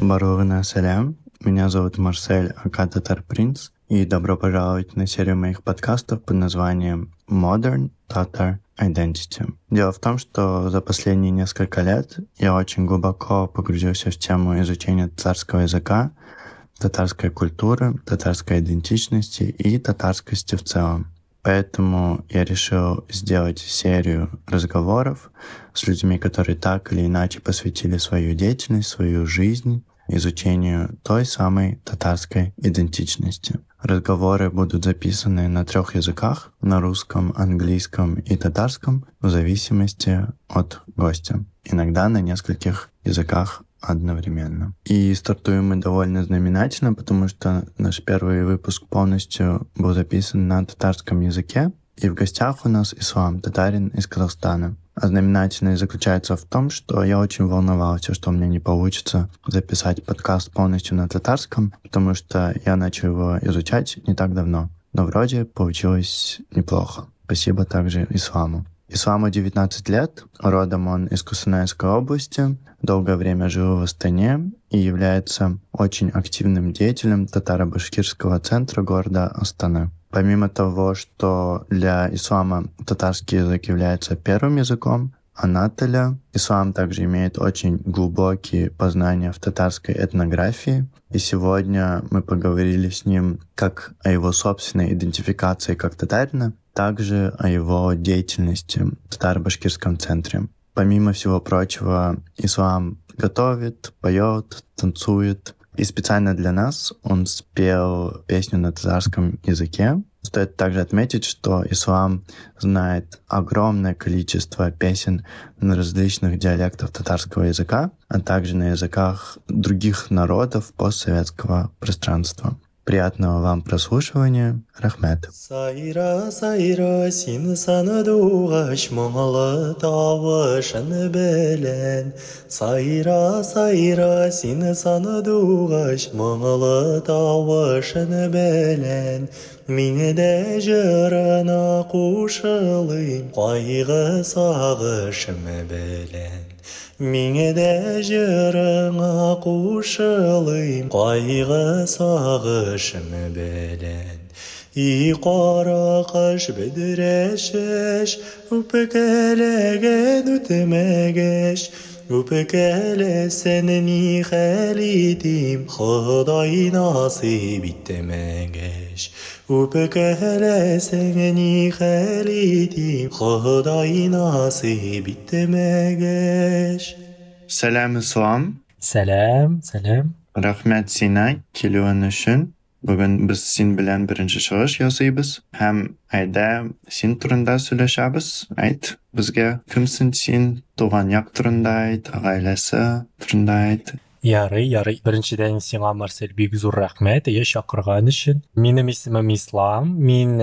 Баругна салям, меня зовут Марсель ака Татар Принц, и добро пожаловать на серию моих подкастов под названием Modern Tatar Identity. Дело в том, что за последние несколько лет я очень глубоко погрузился в тему изучения татарского языка, татарской культуры, татарской идентичности и татарскости в целом. Поэтому я решил сделать серию разговоров с людьми, которые так или иначе посвятили свою деятельность, свою жизнь изучению той самой татарской идентичности. Разговоры будут записаны на 3 языках: на русском, английском и татарском, в зависимости от гостя. Иногда на нескольких языках одновременно. И стартуем мы довольно знаменательно, потому что наш первый выпуск полностью был записан на татарском языке, и в гостях у нас Ислам, татарин из Казахстана. А знаменательность заключается в том, что я очень волновался, что у меня не получится записать подкаст полностью на татарском, потому что я начал его изучать не так давно. Но вроде получилось неплохо. Спасибо также Исламу. Исламу 19 лет, родом он из Кустанайской области, долгое время жил в Астане и является очень активным деятелем татаро-башкирского центра города Астана. Помимо того, что для Ислама татарский язык является первым языком, Анатоля, Ислам также имеет очень глубокие познания в татарской этнографии. И сегодня мы поговорили с ним как о его собственной идентификации как татарина, также о его деятельности в татаро-башкирском центре. Помимо всего прочего, Ислам готовит, поет, танцует. И специально для нас он спел песню на татарском языке. Стоит также отметить, что Ислам знает огромное количество песен на различных диалектах татарского языка, а также на языках других народов постсоветского пространства. Приятного вам прослушивания. Рахмет. Сайра, сайра, син санадугаш, моңлы тавышын белән. Сайра, сайра, син санадугаш, моңлы тавышын белән. Мин дә җырына кушылыйм, кайгы сагышым белән. Мин дә җырына кушылыйм, кайгы сагышым белән. И кара кыш бедерәшеш, үпкәләгән үтмәгәч, үпкәләсән ни хәл итим, Ходай насыйп итмәгәч. Үпкәләсән ни хәл итим, Ходай насыйп итмәгәч. Selam Ислам. Сәлам. Рахмет сиңа килүең өчен. Бүген без син белән беренче чыгыш ясыйбыз. Һәм әйдә син турында сөйләшәбез. Әйт, безгә кемсең син? Туган як турында әйт, гаиләсе турында әйт. Ярый. Беренчедән сиңа Марсель бик зур рәхмәт, чакырган өчен. Минем исемем Ислам. Мин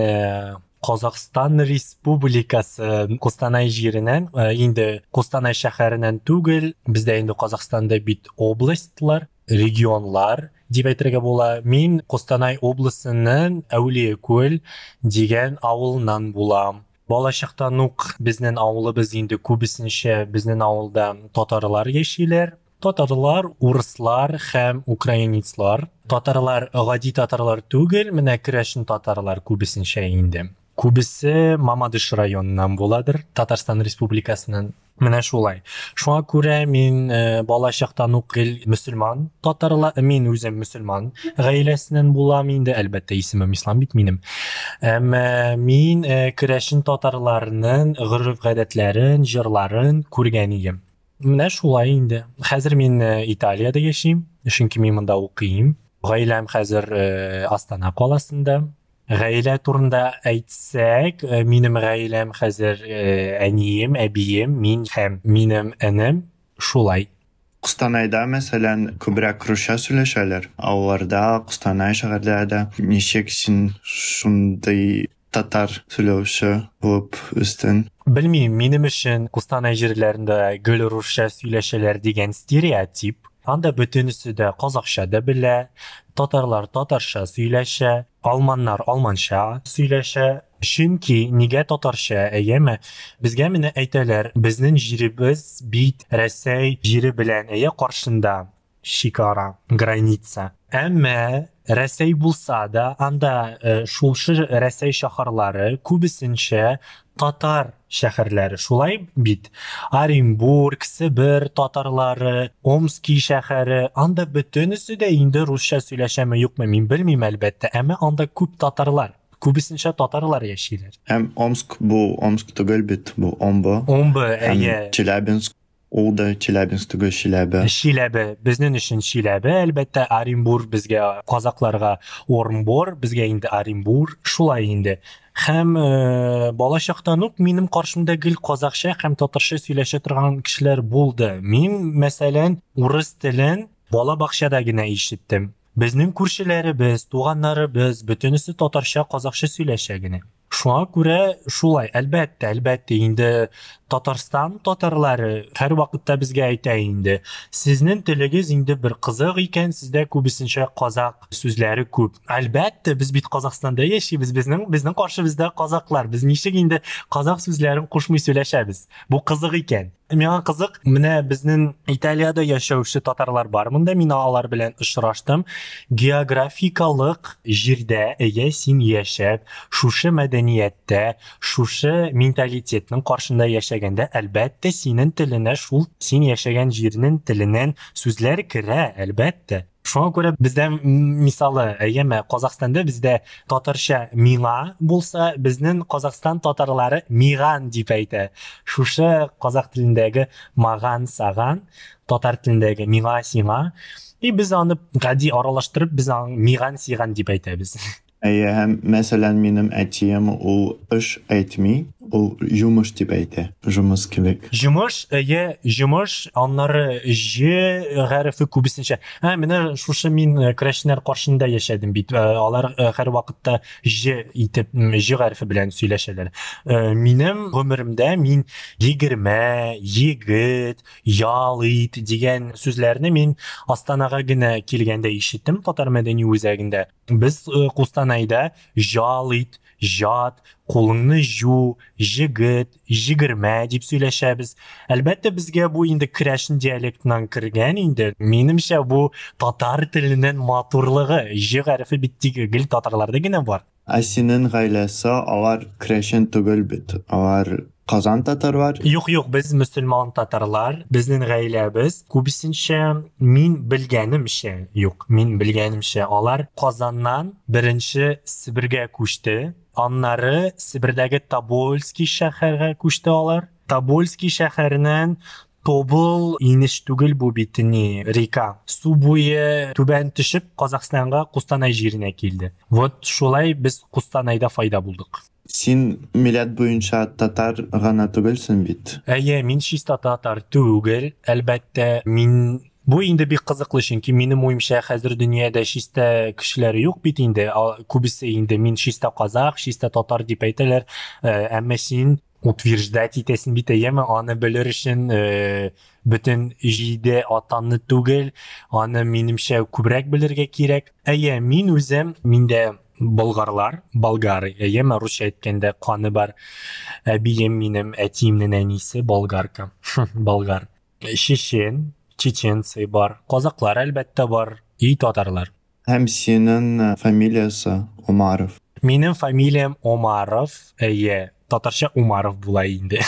Казахстан Республикасы Кустанай җиреннән, инде Кустанай шәһәреннән түгел, бездә инде Казахстанда бит областлар, регионлар дип әйтергә була. Мин Кустанай обласының Әулиекүл дигән авылыннан булам. Балачактан ук безнең авылыбыз инде күбесенчә безнең авылда татарлар яшиләр. Татарлар, урыслар һәм украинецлар. Татарлар гади татарлар түгел, менә керәшен татарлар күбесенчә инде. Күбесе Мамадыш районыннан буладыр, Татарстан Республикасының. Менә шулай. Шуңа күрә мин балачактан ук мөселман татарлар, мин үзем мөселман гаиләсеннән булам инде, әлбәттә исемем Ислам бит минем. Әмма мин керәшен татарларның гореф-гадәтләрен, җырларын күргән идем. Менә шулай инде. Хәзер мин Италиядә яшим, чөнки мин монда укыйм. Гаиләм хәзер Астана каласында. Гаилә турында әйтсәк, минем гаиләм хәзер әнием, әбием, мин һәм минем энем шулай. Кустанайда мәсәлән күбрәк русча сөйләшәләр. Авылларда, Кустанай шәһәрдә ничек син шундый татар сөйләүче булып үстең? Белмим, минем өчен Кустанай җирләрендә гел русча сөйләшәләр дигән стереотип. Анда бөтенесе дә казакча да белә, татарлар татарча сөйләшә, алманнар алманча сөйләшә. Чөнки нигә татарча, әйеме? Безгә менә әйтәләр, безнең җиребез бит Рәсәй җире белән каршында. шикара, граница. Әмма Рәсәй булса да, анда шулшы Рәсәй шәһәрләре күбесенчә татар шәһәрләре. Шулай бит. Оренбург, Себер татарлары, Омский шәһәре, анда бөтенесе дә инде русча сөйләшәме юкмы, мин белмим әлбәттә, әмма анда күп татарлар. Күбесенчә татарлар яшиләр. Һәм Омск Омск түгел бит, бу Омбы. Омбы, Һәм әйе. Челябинск, ул да Челябинск түгел, Чиләбе. Шиләбе, безнең өчен Шиләбе, әлбәттә Оренбур безгә, казакларга Орынбор, безгә инде Оренбур, шулай инде. Һәм бала чактан ук минем каршымда гел казакча һәм татарча сөйләшә торган кешеләр булды. Мин, мәсәлән, урыс телен бала бакчада гына ишеттем. Безнең күршеләребез, туганнарыбыз бөтенесе татарча, казакча сөйләшә генә. Шуңа күрә шулай, әлбәттә инде Татарстан татарлары һәр вакытта безгә әйтә инде. Сезнең телегез инде бер кызык икән, сездә күбесенчә казак сүзләре күп. Әлбәттә, без бит Казакстанда яшибез, безнең каршыбызда казаклар. Без ничек инде казак сүзләрен кушмый сөйләшәбез? Бу кызык икән. Миңа кызык, менә безнең Италиядә яшәүче татарлар бар. Монда мин алар белән очраштым. Географикалык җирдә, син яшәп, шушы мәдәнияттә, шушы менталитетның каршында яшәгәндә, әлбәттә синең теленә шул син яшәгән җирнең теленнән сүзләр керә, әлбәттә. Шуңа күрә бездә мисалы, Казакстанда бездә татарча миңа булса, безнең Казакстан татарлары миган дип әйтә. Шушы казак телендәге маган, саган, татар телендәге миңа, сиңа. И без аны гади аралаштырып, без аны миган, сиган дип әйтәбез. Һәм мәсәлән, минем әтием ул эш әйтми, ул йомыш дип әйтә. Жұмыс кебек. Жұмыш, аннары хәрефе күбесенчә. Менә шушы мин крәшнәр каршында яшәдем бит. Алар һәр вакытта итеп хәрефе белән сөйләшәләр. Минем гомеремдә мин 20, егет, ял ит дигән сүзләрне мин Астанага генә килгәндә ишеттем, татар мәдәни үзәгендә. Без Кустанайда ял ит, жат, кулыңны жу, җегет, 20 дип сөйләшәбез. Әлбәттә безгә бу инде крәшен диалектынан кергән инде. Минемчә бу татар теленең матурлыгы, хәрефе бит гел татарларда гына бар. Синең гаиләсе алар крәшен түгел бит. Алар Казан татар бар. Юк, без мөселман татарлар. Безнең гаиләбез күбесенчә мин белгәнемчә алар Казаннан беренче Себергә күчте. Аннары Себердәге Тобольский шәһәргә күчте алар. Тобольский шәһәреннән Тобыл инеш түгел бу битни река. Су буе түбән төшеп Казакстанга, Кустанай җиренә килде. Вот шулай без Кустанайда файда булдык. Син милләт буенча татар гына түгелсең бит. Мин чиста татар түгел. Әлбәттә, мин бу инде бик кызыклы, чөнки минем уемча хәзер дөньяда чиста кешеләр юк бит инде. Күбесе инде мин чиста казак, чиста татар дип әйтәләр. Әмма син утверждать итәсең бит, аны белер өчен бөтен җиде атанны түгел, аны минемчә күбрәк белергә кирәк. Мин үзем, миндә болгар, русча әйткәндә каны бар. Әбием минем, әтиемнең әнисе болгарка. Болгар. Чеченцы бар. Казаклар әлбәттә бар. И татарлар. Һәм синең фамилиясы Умаров. Минем фамилиям Омаров. Татарча Умаров була инде.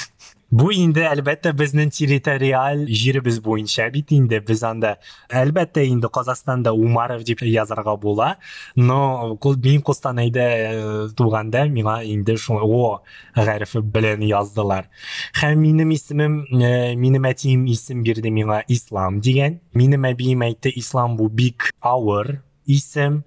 Бу инде әлбәттә безнең территориаль җиребез буенча бит инде. Без анда әлбәттә инде Казакстанда Умаров дип язарга була. Но мин Кустанайда туганда миңа инде шул хәрефе белән яздылар. Һәм минем исемем, минем әтием исем бирде миңа Ислам дигән. Минем әбием әйтте, Ислам бу бик авыр исем.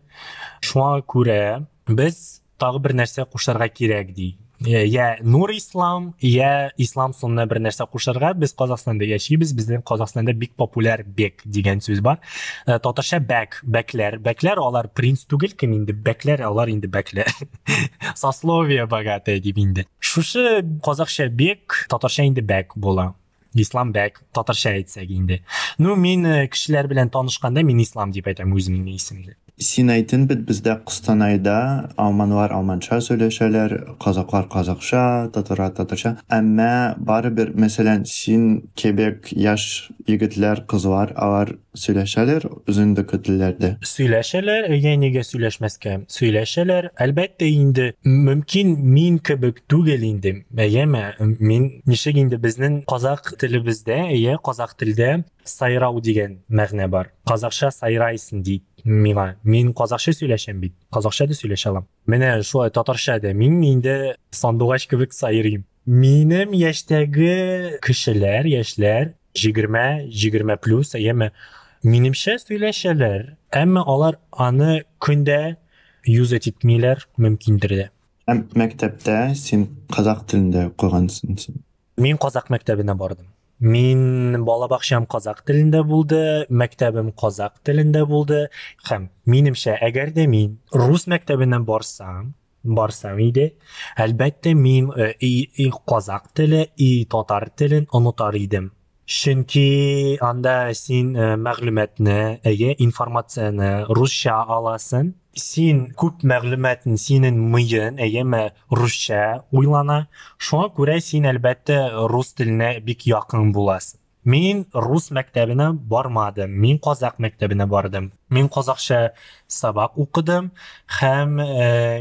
Шуңа күрә без тагы бер нәрсә кушарга кирәк ди. Нур Ислам, Ислам сонына бер нәрсә кушарга. Без Казакстанда яшибез, безнең Казакстанда бик популяр бек дигән сүз бар. Татарча бәкләр, алар принц түгел, кем инде бәкләр, алар инде бәкләр. Сословие богатое дип инде. Шушы казакча бек, татарча инде бәк була. Ислам бәк, татарча әйтсәк инде. Мин кешеләр белән танышканда мин Ислам дип әйтәм үземнең исемне. Син әйтен бит, бездә Кустанайда алманлар алманча сөйләшәләр, казаклар казакча, татарлар татарча. Әмма барыбер, мәсәлән, син кебек яшь егетләр, кызлар, алар Сөйләшәләр үзендәге телләрдә. Сөйләшәләр, нигә сөйләшмәскә? Сөйләшәләр. Әлбәттә инде мөмкин мин кебек түгел инде. Мин ничек инде безнең казак телебездә, казак телдә сайрау дигән мәгънә бар. Казакча сайрайсың ди миңа. Мин казакча сөйләшәм бит. Казакча да сөйләшә алам. Менә шулай татарча да мин инде сандугач кебек сайрыйм. Минем яшьтәге кешеләр, яшьләр 20 плюс, минемчә сөйләшәләр, әмма алар аны көндә юзать итмиләр, мөмкиндер дә. Һәм мәктәптә син казак телендә укыгансың. Мин казак мәктәбенә бардым. Мин балабакчам казак телендә булды, мәктәбем казак телендә булды, һәм минемчә, әгәр дә мин рус мәктәбенә барсам иде, әлбәттә мин казак теле, татар телен онытар идем. Чөнки анда син мәгълүматны, информацияны русча аласың. Син күп мәгълүматны синең мыйың, русча уйлана. Шуңа күрә син әлбәттә рус теленә бик якын буласың. Мин рус мәктәбенә бармадым. Мин казак мәктәбенә бардым. Мин казакча сабак укыдым һәм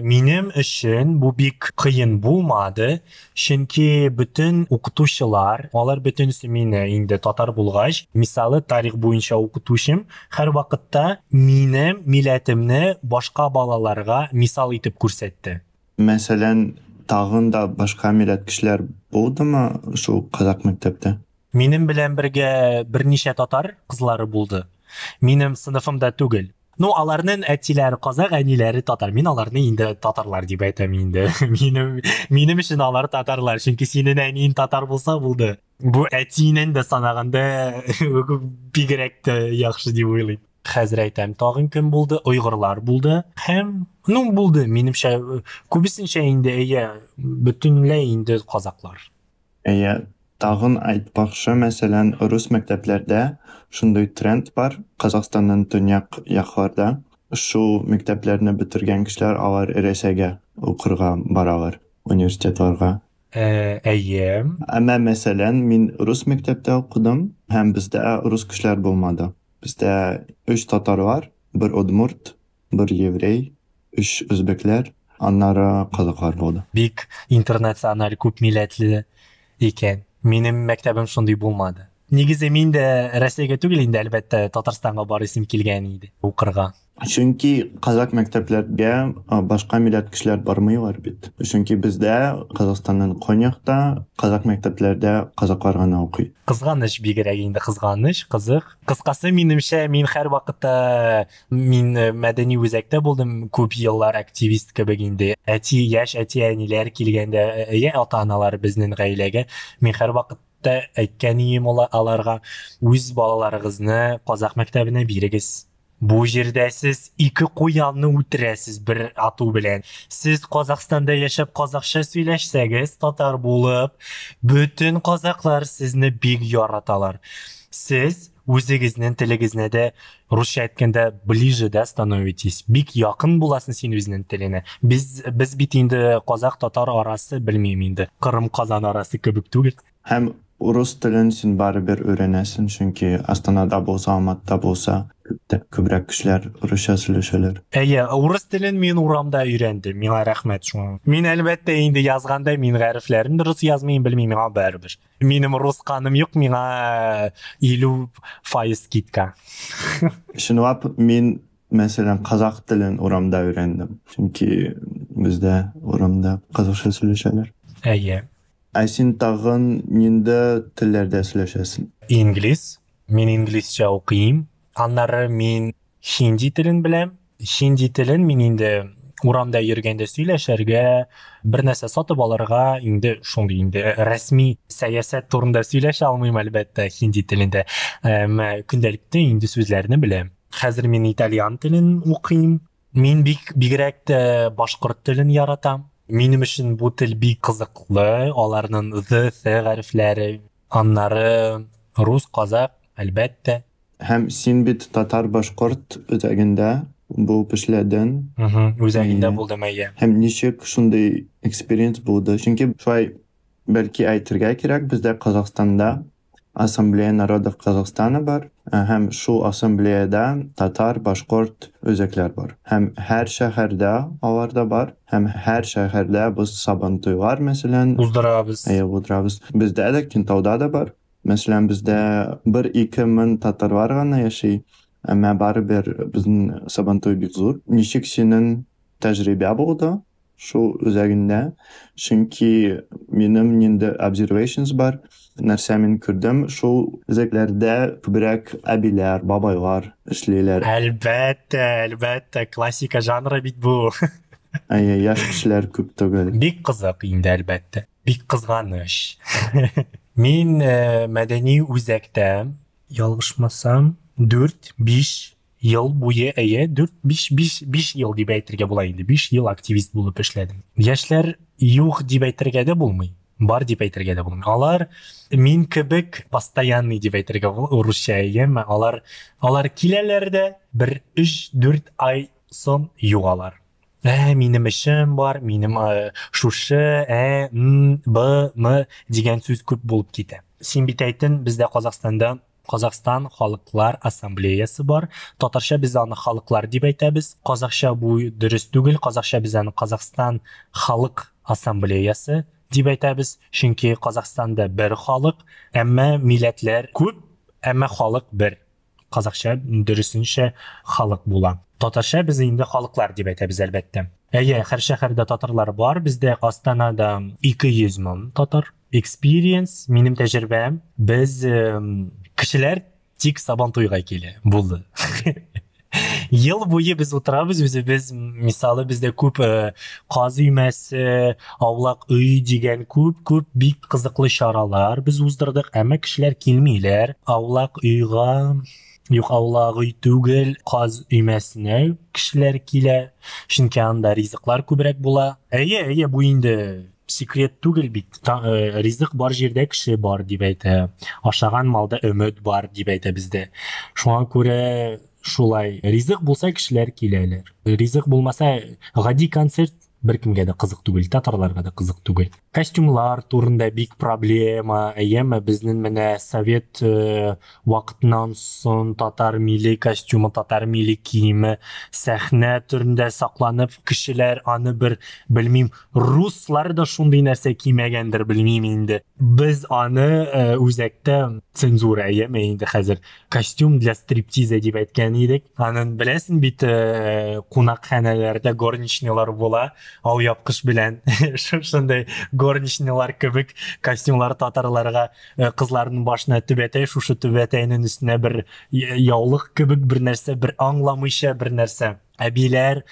минем өчен бу бик кыен булмады. Чөнки бүтән укытучылар, алар бөтенесе мине инде татар булгач, мисалы тарих буенча укытучым һәр вакытта минем милләтемне башка балаларга мисал итеп күрсәтте. Мәсәлән, тагын да башка милләт кешеләр булдымы шул казак мәктәптә? Минем белән бергә берничә татар кызлары булды. Минем сыйныфымда түгел. Аларның әтиләре казак, әниләре татар. Мин аларны инде татарлар дип әйтәм инде. Минем өчен алар татарлар, чөнки синең әниең татар булса булды. Бу әтинең дә санаганда бигрәк тә яхшы дип уйлыйм. Хәзер әйтәм, тагын кем булды? Уйгырлар булды. Һәм булды. Минемчә, күбесенчә инде бөтенләй инде казаклар. Тагын айтпакчы, мәсәлән, рус мәктәпләрдә шундый тренд бар. Казакстанның төньяк якларда шул мәктәпләрне бетергән кешеләр алар Рәсәйгә укырга баралар, университетларга. Әмма мәсәлән, мин рус мәктәптә укыдым һәм бездә рус кешеләр булмады. Бездә 3 татарлар, 1 удмурт, 1 еврей, 3 үзбәкләр, аннары казаклар булды. Бик интернациональ, күп милләтле икән. Минем мәктәбем шундый булмады. Нигезе мин дә Россиягә түгел инде, әлбәттә Татарстанга барысым килгән иде укырга. Чөнки казак мәктәпләргә башка милләт кешеләр бармыйлар бит. Чөнки бездә Казакстанның Коньякта казак мәктәпләрдә казаклар гына укый. Кызганыч бигрәк инде, кызганыч, кызык. Кыскасы, минемчә, мин һәр вакытта мәдәни үзәктә булдым, күп еллар активист кебек инде. Әти-әниләр килгәндә, ата-аналар безнең гаиләгә, мин һәр вакытта әйткәнем аларга, үз балаларыгызны казак мәктәбенә бирегез. Бу җирдә сез 2 куянны үтерәсез бер ату белән. Сез Казакстанда яшәп казакча сөйләшсәгез, татар булып, бүтән казаклар сезне бик яраталар. Сез үзегезнең телегезне дә русча әйткәндә ближе да становитесь. Бик якын буласың син үзеңнең теленә. Без бит инде казак-татар арасы, белмим инде, Кырым-Казан арасы кебек түгел. Һәм рус телен син барыбер өйрәнәсең, чөнки Астанада булса, Алматта булса, күбрәк кешеләр русча сөйләшәләр. Урыс телен мин урамда өйрәндем. Миңа рәхмәт шуңа. Мин әлбәттә инде язганда мин гәрифләрен дөрес язмыйм, белмим, миңа барыбер. Минем рус каным юк, миңа 50% скидка. Шунлап мин мәсәлән казак телен урамда өйрәндем, чөнки бездә урамда казакча сөйләшәләр. Син тагын нинди телләрдә сөйләшәсең? Инглиз. Мин инглизчә укыйм. Аннары мин хинди телен беләм. Хинди телен мин инде урамда йөргәндә сөйләшәргә, бер нәрсә сатып алырга инде шундый инде рәсми сәясәт турында сөйләшә алмыйм әлбәттә хинди телендә. Көндәлектә инде сүзләрне беләм. Хәзер мин итальян телен укыйм. Мин бигрәк тә башкорт телен яратам. Минем өчен бу тел бик кызыклы, аларның гәрифләре, аннары рус, казак, әлбәттә. Һәм син бит татар башкорт үзәгендә булып эшләдең. Үзәгендә булдым, Һәм ничек шундый экспириенс булды? Чөнки шулай бәлки әйтергә кирәк, бездә Казакстанда Ассамблея народов Казахстана бар, һәм шул ассамблеяда татар, башкорт, өзекләр бар. Һәм һәр шәһәрдә аларда бар, һәм һәр шәһәрдә без сабантуйлар, мәсәлән, уздырабыз. Уздырабыз. Бездә дә Кентауда да бар. Мәсәлән, бездә 1-2 мең татарлар гына яши, әмма барыбер безнең сабантуй бик зур. Ничек синең тәҗрибә булды шул үзәгендә? Чөнки минем инде observations бар. Нәрсә мин күрдем, шул үзәкләрдә күбрәк әбиләр, бабайлар эшлиләр. Әлбәттә, классика жанры бит бу. Яшь кешеләр күп түгел. Бик кызык инде, әлбәттә. Бик кызганыч. Мин мәдәни үзәктә, ялгышмасам, 4-5 ел буе, 4-5 ел дип әйтергә була инде. 5 ел активист булып эшләдем. Яшьләр юк дип әйтергә дә булмый. Бар дип әйтергә дә булмый. Алар мин кебек постоянный дип әйтергә урысча әйеме. Алар киләләр дә 1-3-4 ай сон югалар. Минем эшем бар, минем шушы, б дигән сүз күп булып китә. Син бит әйттең, бездә Казахстанда Казахстан халыклар ассамблеясы бар. Татарча без аны халыклар дип әйтәбез. Казакча бу дөрес түгел. Казакча без аны Казахстан халык ассамблеясы дип әйтәбез. Чөнки Казахстанда бер халык, әмма милләтләр күп, әмма халык бер. Казакча дөресенчә халык була. Татарча без инде халыклар дип әйтәбез, әлбәттә. Һәр шәһәрдә татарлар бар. Бездә Астанада 200 мең татар. Experience, минем тәҗрибәм, без кешеләр тик сабантуйга килә. Булды. Ел буе без утырабыз, без мисалы бездә күп каз өймәсе, аулак өй дигән күп бик кызыклы чаралар без уздырдык, әмма кешеләр килмиләр. Аулак өйгә, юк аулак өй түгел, каз өймәсенә кешеләр килә. Чөнки анда ризыклар күбрәк була. Бу инде секрет түгел бит. Ризык бар җирдә кеше бар дип әйтә. Ашаган малда өмет бар дип әйтә бездә. Шуңа күрә шулай ризык булса кешеләр киләләр. Ризык булмаса гади концерт беркемгә дә кызык түгел, татарларга да кызык түгел. Костюмлар турында бик проблема. Әйеме, безнең менә совет вакытыннан соң татар милли костюмы, татар милли киеме сәхнә түрендә сакланып, кешеләр аны белмим, руслар да шундый нәрсә кимәгәндер, белмим инде. Без аны үзәктә цензура әйеме инде хәзер костюм для стриптиза дип әйткән идек. Аның беләсең бит кунакханәләрдә горничныйлар була, алъяпкыч белән шундай горничныйлар кебек костюмлар татарларга кызларның башына түбәтәй, шушы түбәтәйнең өстенә бер яулык кебек бер нәрсә, бер аңламыйча бер нәрсә. Әбиләр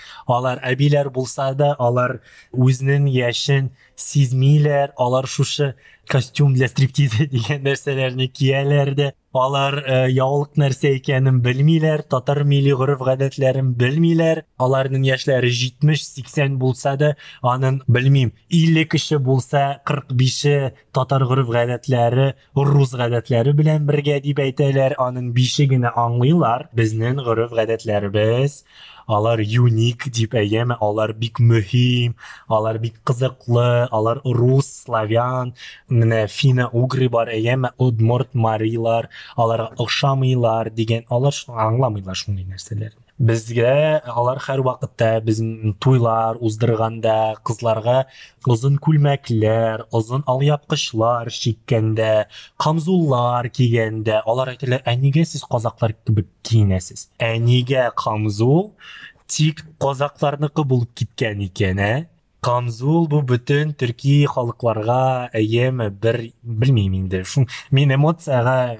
булса да, алар үзенең яшен сизмиләр, алар шушы костюм для стриптиза дигән нәрсәләрне кияләр дә, алар яулык нәрсә икәнен белмиләр, татар милли гореф-гадәтләрен белмиләр. Аларның яшьләре 70-80 булса да, аның белмим, 50 кеше булса, 45 татар гореф-гадәтләре, рус гадәтләре белән бергә дип әйтәләр, аның 5 генә аңлыйлар. Безнең гореф-гадәтләребез алар юник дип әйеме, алар бик мөһим, алар бик кызыклы, алар рус, славян, менә финно-угры бар әйеме, удмурт, марилар, алар охшамыйлар дигән, алар аңламыйлар шундый нәрсәләрне. Безгә алар һәр вакытта безнең туйлар уздырганда кызларга озын күлмәкләр, озын алъяпкычлар чиккәндә, камзуллар кигәндә, алар әйтәләр, нигә сез казаклар кебек киенәсез? Нигә камзул тик казакларныкы булып киткән икән, Камзул бу бүтән төрки халыкларга әйеме бер белмим инде. Мин эмоцияга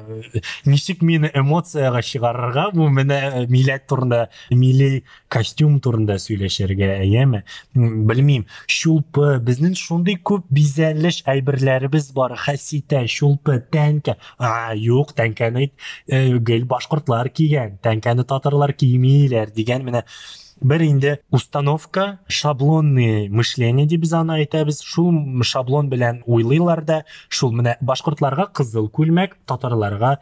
ничек мине эмоцияга чыгарырга бу менә милләт турында, милли костюм турында сөйләшергә әйеме белмим. Шулпы безнең шундый күп бизәнлеш әйберләребез бар. Хәситә, шулпы, тәнкә. Юк, тәнкәне гел башкортлар кигән, тәнкәне татарлар кимиләр дигән менә bir инде установка, шаблонный мышление дип biz аны әйтәбез. Шул шаблон белән уйлыйлар да, шул менә башкортларга кызыл күлмәк, татарларга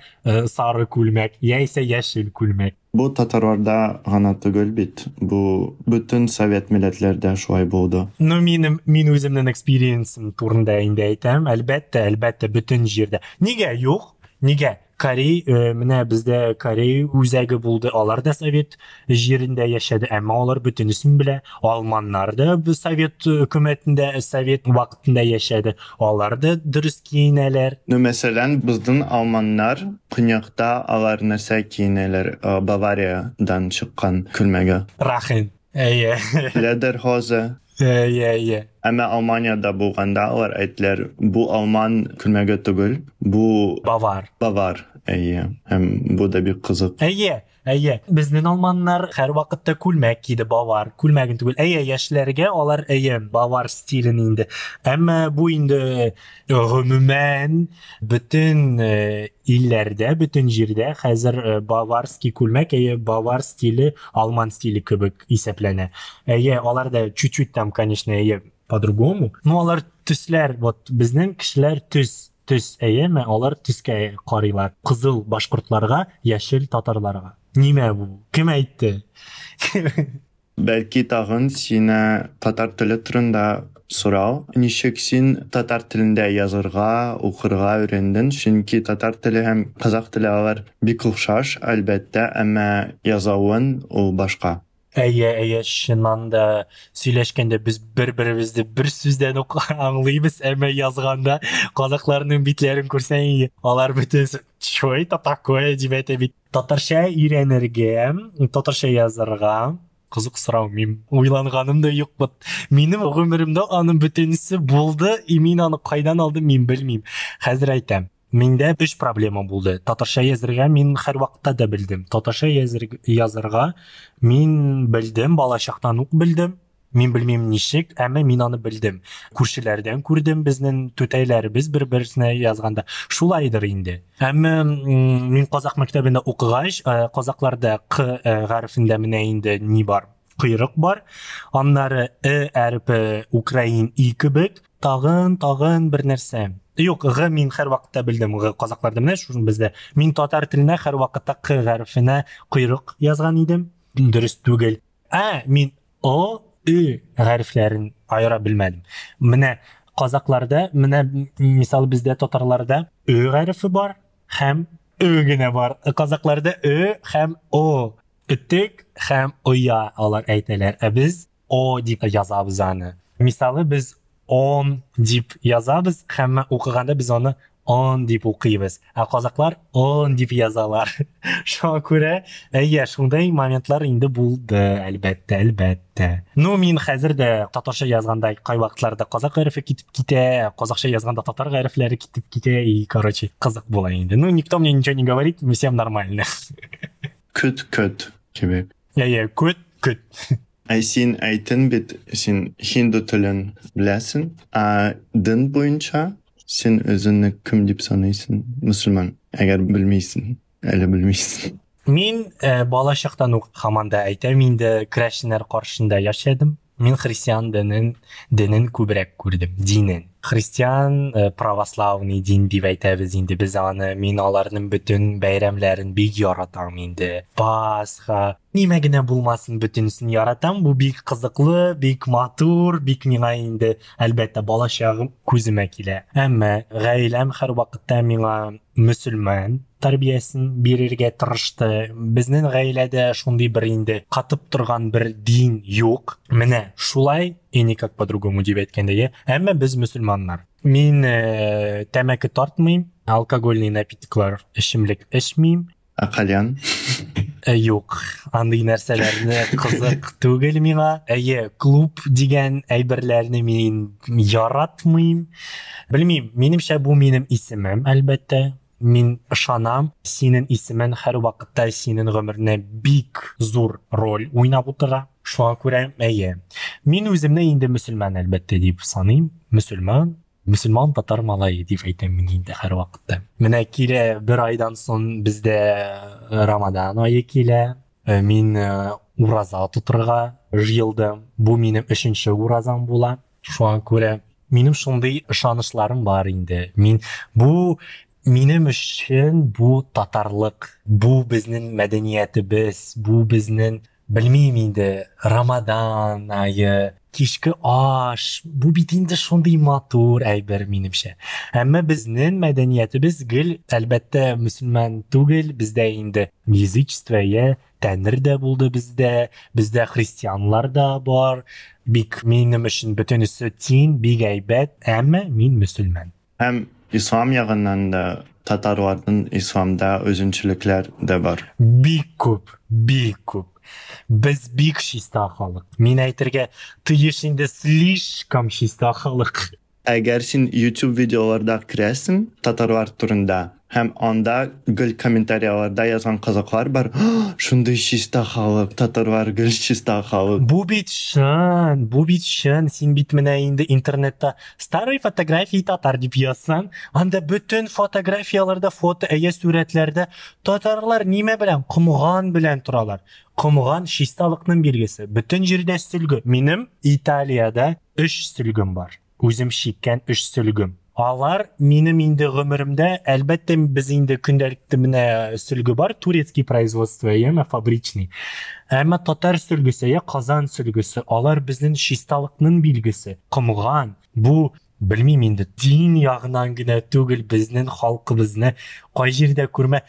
сары күлмәк, яисә яшел күлмәк. Бу татарларда гына түгел бит. Бу бүтән совет милләтләрдә шулай булды. Мин үземнең экспириенсым турында инде әйтәм. Әлбәттә, бүтән җирдә. Нигә юк? Нигә? Корей, менә бездә Корей үзәге булды. Алар да Совет җирендә яшәде, әмма алар бөтенесен белә. Алманнар да Совет хөкүмәтендә, Совет вакытында яшәде. Алар да дөрес киенәләр. Мәсәлән, безнең алманнар көньякта алар нәрсә киенәләр? Бавариyadan чыккан күлмәге. Рахин. Әйе. Lederhose. Әйе. Әмма Алманияда булганда алар әйтләр, бу алман күлмәге түгел, бу Бавар. Әйе. Һәм бу да бик кызык. Әйе. Безнең алманнар һәр вакытта күлмәк киде, Бавар. Күлмәген түгел. Әйе, яшьләргә алар Бавар стилен инде. Әмма бу инде гомумән бөтен илләрдә, бөтен җирдә хәзер баварский күлмәк, Бавар стиле алман стиле кебек исәпләнә. Алар да чуть-чуть там, конечно, по-другому. Но алар төсләр, вот безнең кешеләр төс, алар төскә карыйлар. Кызыл башкортларга, яшел татарларга. Нимә бу? Кем әйтте? Бәлки тагын сине татар теле турында сорау. Ничек син татар телендә язырга, укырга өйрәндең? Чөнки татар теле һәм казак теле алар бик охшаш, әлбәттә, әмма язуын ул башка. Әйе, шуннан да сөйләшкәндә без бер-беребезне бер сүздән үк аңлыйбыз, әмма язганда казакларның битләрен күрсәң, алар бөтен что это такое дип әйтә бит. Татарча өйрәнергә, татарча язарга кызык сорау. Мин уйланганым да юк бит. Минем гомеремдә аның бөтенесе булды, мин аны кайдан алдым, мин белмим. Хәзер әйтәм. Миндә 3 проблема булды. Татарча язарга мин һәр вакытта да белдем. Татарча язарга мин белдем, балачактан ук белдем. Мин белмим ничек, әмма мин аны белдем. Күршеләрдән күрдем, безнең түтәйләребез бер-берсенә язганда. Шулайдыр инде. Әмма мин казак мәктәбендә укыгач, казакларда К хәрефендә менә инде ни бар? Кыйрык бар. Аннары әрпе украин И кебек, тагын бер нәрсә. Юк, Г мин һәр вакытта белдем, казакларда менә шуны бездә. Мин татар теленә һәр вакытта К хәрефенә кыйрык язган идем. Дөрес түгел. Мин О, Ü хәрефләрен айыра белмәдем. Менә казакларда, менә мисал бездә татарларда Ü хәрефе бар һәм Ü генә бар. Казакларда Ü һәм О. Үтек һәм Оя алар әйтәләр. Без О дип язабыз аны. Мисалы без он дип язабыз, һәм укыганда без аны он дип укыйбыз. Казаклар он дип язалар. Шуңа күрә, шундай моментлар инде булды, әлбәттә. Мин хәзер дә татарча язганда кай вакытларда казак хәрефе китеп китә, казакча язганда татар хәрефләре китеп китә, и короче, кызык була инде. Никто мне ничего не говорит, всем нормально. Көт кебек. Көт. Син әйтен бит, син хинду телен беләсең, дин буенча син өзеңне кем дип саныйсың? Мусульман. Әгәр белмисең, әле белмисең. Мин балачактан ук һаманда әйтәм инде, крәшнәр каршында яшәдем. Мин христиан динен күбрәк күрдем, динен. Христиан православный дин дип әйтәбез инде без аны. Мин аларның бөтен бәйрәмләрен бик яратам инде. Пасха, нимә генә булмасын, бөтенесен яратам. Бу бик кызыклы, бик матур, бик миңа инде әлбәттә балачагым күземә килә. Әмма гаиләм һәр вакытта миңа мөселман тәрбиясен бирергә тырышты. Безнең гаиләдә шундый бер инде катып торган бер дин юк. Менә шулай, никак по-другому дип әйткәндә, әмма без мөселманнар. Мин тәмәке тартмыйм, алкогольный напитоклар, эчемлек эчмим. Кальян? Юк, андый нәрсәләрне кызык түгел миңа. Клуб дигән әйберләрне мин яратмыйм. Белмим, минемчә бу минем исемем, әлбәттә. Мин ышанам, синең исемең һәр вакытта синең гомереңдә бик зур роль уйнап утыра. Шуңа күрә, мин үземне инде мөселман әлбәттә дип саныйм. Мөселман татар малае дип әйтәм мин инде һәр вакытта. Менә килә бер айдан соң бездә Рамадан ае килә. Мин ураза тутырга җыелдым. Бу минем 3нче уразам була. Шуңа күрә минем шундый ышанышларым бар инде. Минем өчен бу татарлык, бу безнең мәдәниятебез, бу безнең Білмеймін енді Рамадан айы, кешкі аш, бұл бит енді шондай матур әйбір менімше. Әмма біздің мәдениетіміз гіл, әлбәттә мұсылман түгел, бізде енді язычество, тәңір дә булды бізде христианлар да бар. Бик минем өчен бөтенесе тиң, бик әйбәт, әмма мин мөселман. Hem İslam yağından da Tatarların İslam'da özünçülükler de var. Бик күп. Біз бик чиста халық. Мин әйтергә тиеш инде слишком чиста халық. Eğer sen YouTube videolarda kiresin Tatarlar turunda hem onda gül komentaryalarda yazan kazaklar var. Şunday şista xalıq, Tatarlar gül şista xalıq. Бу бит шын, син бит менә инде интернетта старый фотографии татар дип язсаң, анда бөтен фотографияларда, сурәтләрдә татарлар нимә белән, комган белән торалар. Комган чисталыкның билгесе. Бөтен җирдә сөлге. Минем Италиядә 3 сөлгем бар. Үзем шиккән 3 сөлгем. Алар минем инде гомеремдә, әлбәттә без инде көндәлектә менә сөлге бар, турецкий производство, фабричный. Әмма татар сөлгесе, Казан сөлгесе, алар безнең чисталыкның билгесе. Комган. Бу белмим инде дин ягынан гына түгел, безнең халкыбызны кай җирдә күрмә.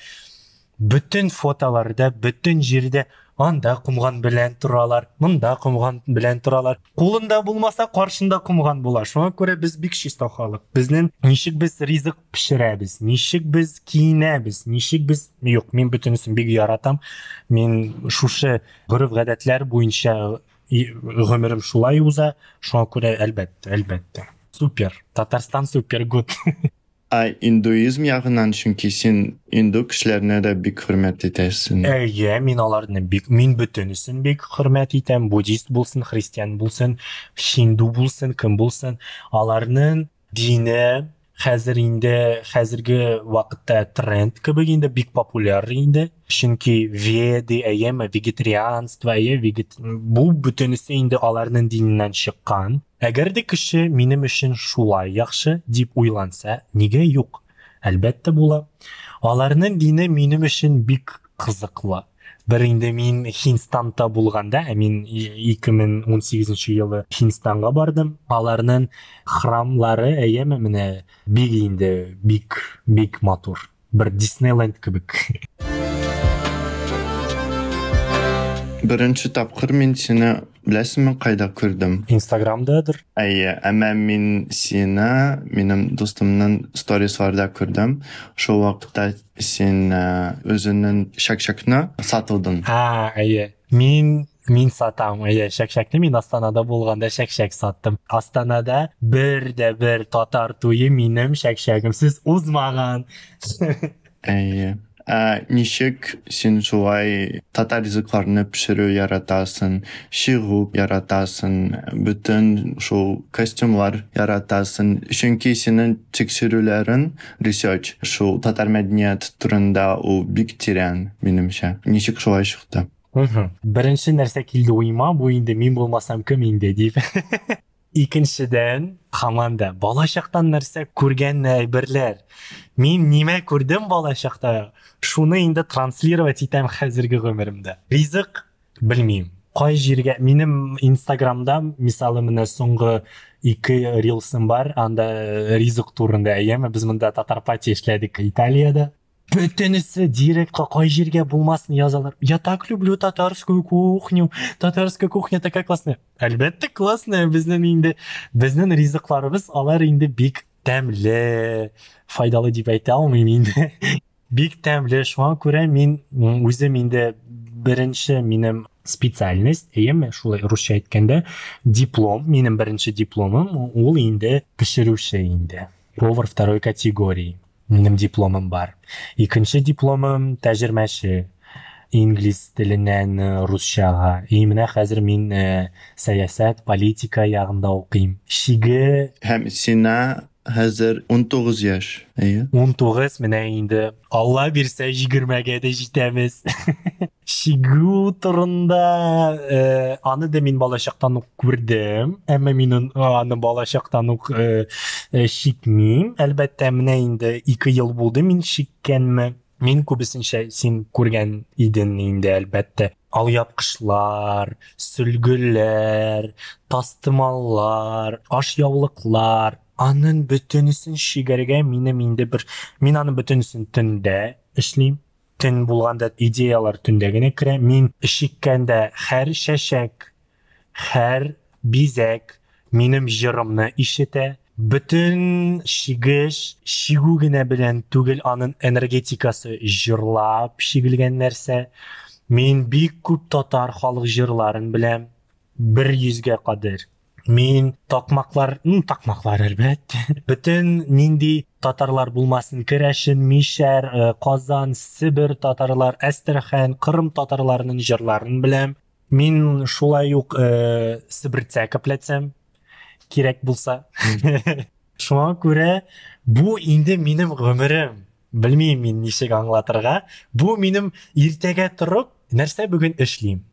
Бөтен фотоларда, бөтен җирдә анда комган белән торалар, монда комган белән торалар. Кулында булмаса, каршында комган була. Шуңа күрә без бик чиста халык. Безнең ничек без ризык пешерәбез, ничек без киенәбез, ничек без... Юк, мин бөтенесен бик яратам. Мин шушы гореф-гадәтләр буенча гомерем шулай уза. Шуңа күрә әлбәттә. Супер. Татарстан супер гуд. Hinduizm yağından çünkü sen Hindu kişilerine de bik hürmet edersin. Min аларны мин бөтенесен бик хөрмәт итәм. Буддист булсын, христиан булсын, хинду булсын, кем булсын, аларның дине хәзерге вакытта тренд кебек инде бик популяр инде. Чөнки веди, вегетарианство, бу бөтенесе инде аларның диненнән чыккан. Әгәр дә кеше минем өчен шулай яхшы дип уйланса, нигә юк? Әлбәттә була. Аларның дине минем өчен бик кызыклы. Бер инде мин Һиндстанда булганда, мин 2018 елы Һиндстанга бардым. Аларның храмлары менә бик инде бик матур. Бер Диснейленд кебек. Birinci tapqır men seni biləsimi qayda gördüm? Instagramdadır. Әмма мен seni benim dostumның storieslarda gördüm. Şu vaqtda sen özünün şakşakını satıldın. Min сатам, шәкшәкне мин Астанада булганда шәкшәк саттым. Астанада бер татар туйы минем шәкшәгемсез узмаган. Nişik sen şulay tatar rızıklarını pişirü yaratasın, şiğup yaratasın, bütün şu kostümler yaratasın. Çünkü senin tekşirülerin research şu tatar medeniyet turunda o bik tiren benimşe. Nişik şulay çıktı? Birinci нәрсә килде уйма, бу инде мин булмасам кем инде дип. Икенчедән, команда балачактан нәрсә күргән әйберләр. Мин нимә күрдем балачакта? Шуны инде транслировать итәм хәзерге гомеремдә. Ризык белмим. Кай җиргә минем Instagramда, мисалы менә соңгы 2 рилсым бар, анда ризык турында без монда татарпати эшләдек Италиядә. Бөтенесе директ кай җиргә булмасын язалар. Я так люблю татарскую кухню. Татарская кухня такая классная. Әлбәттә классная. Безнең ризыкларыбыз алар инде бик тәмле, файдалы дип әйтә алмыйм инде. Бик тәмле. Шуңа күрә мин үзем инде беренче минем специальность, шулай русча әйткәндә, диплом, минем беренче дипломым, ул инде пешерүче инде. Повар второй категории. Минем дипломым бар. Икенче дипломым тәҗрибәче. Инглиз теленнән русчага. Менә хәзер мин сәясәт, политика ягында укыйм. Һәм сиңа хәзер 19 яшь. 19 менә инде Алла бирсә 20-гә дә җитәбез. Шигу турында аны да мин балачактан ук күрдем. Әмма мин аны балачактан ук шикмим. Әлбәттә менә инде 2 ел булды мин шиккәнме. Мин күбесенчә син күргән идең инде әлбәттә. алъяпкычлар, сөлгелләр, тастымаллар, ашъяулыклар, аның бөтенесен шигәргә мин аның бөтенесен төндә эшлим. Төн булганда идеялар төндә генә керә. Мин ишеккәндә һәр чәчәк, һәр бизәк минем җырымны ишетә. Bütün şigü gene bilen түгел аның энергетикасы җырлап шигелгән нәрсә. Мин бик күп татар халык җырларын беләм, 100-гә кадәр. Мин такмаклар әлбәттә. Bütün нинди татарлар булмасын, Керәшен, Мишәр, Казан, Себер татарлар, Әстерхан, Кырым татарларының җырларын беләм. Мин шулай ук Себерцә капләтсәм кирәк булса. Шуңа күрә бу инде минем гомерем. Белмим мин ничек аңлатырга. Бу минем иртәгә торып нәрсә бүген эшлим.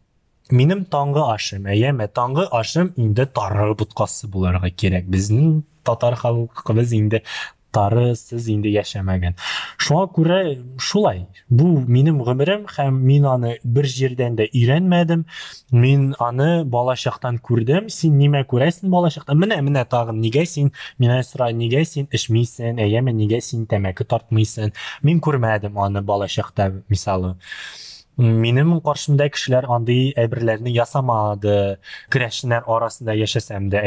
Минем таңгы ашым, таңгы ашым инде тары буткасы буларга кирәк. Безнең татар халкыбыз инде тарысыз инде яшәмәгән. Шуңа күрә шулай. Бу минем гомерем һәм мин аны бер җирдән дә өйрәнмәдем. Мин аны балачактан күрдем. Син нимә күрәсең балачактан? Менә тагын нигә син мине сорай, нигә син эчмисең, нигә син тәмәке тартмыйсың? Мин күрмәдем аны балачакта, мисалы. Минем каршымда кешеләр андый әйберләрне ясамады. Керәшеннәр арасында яшәсәм дә,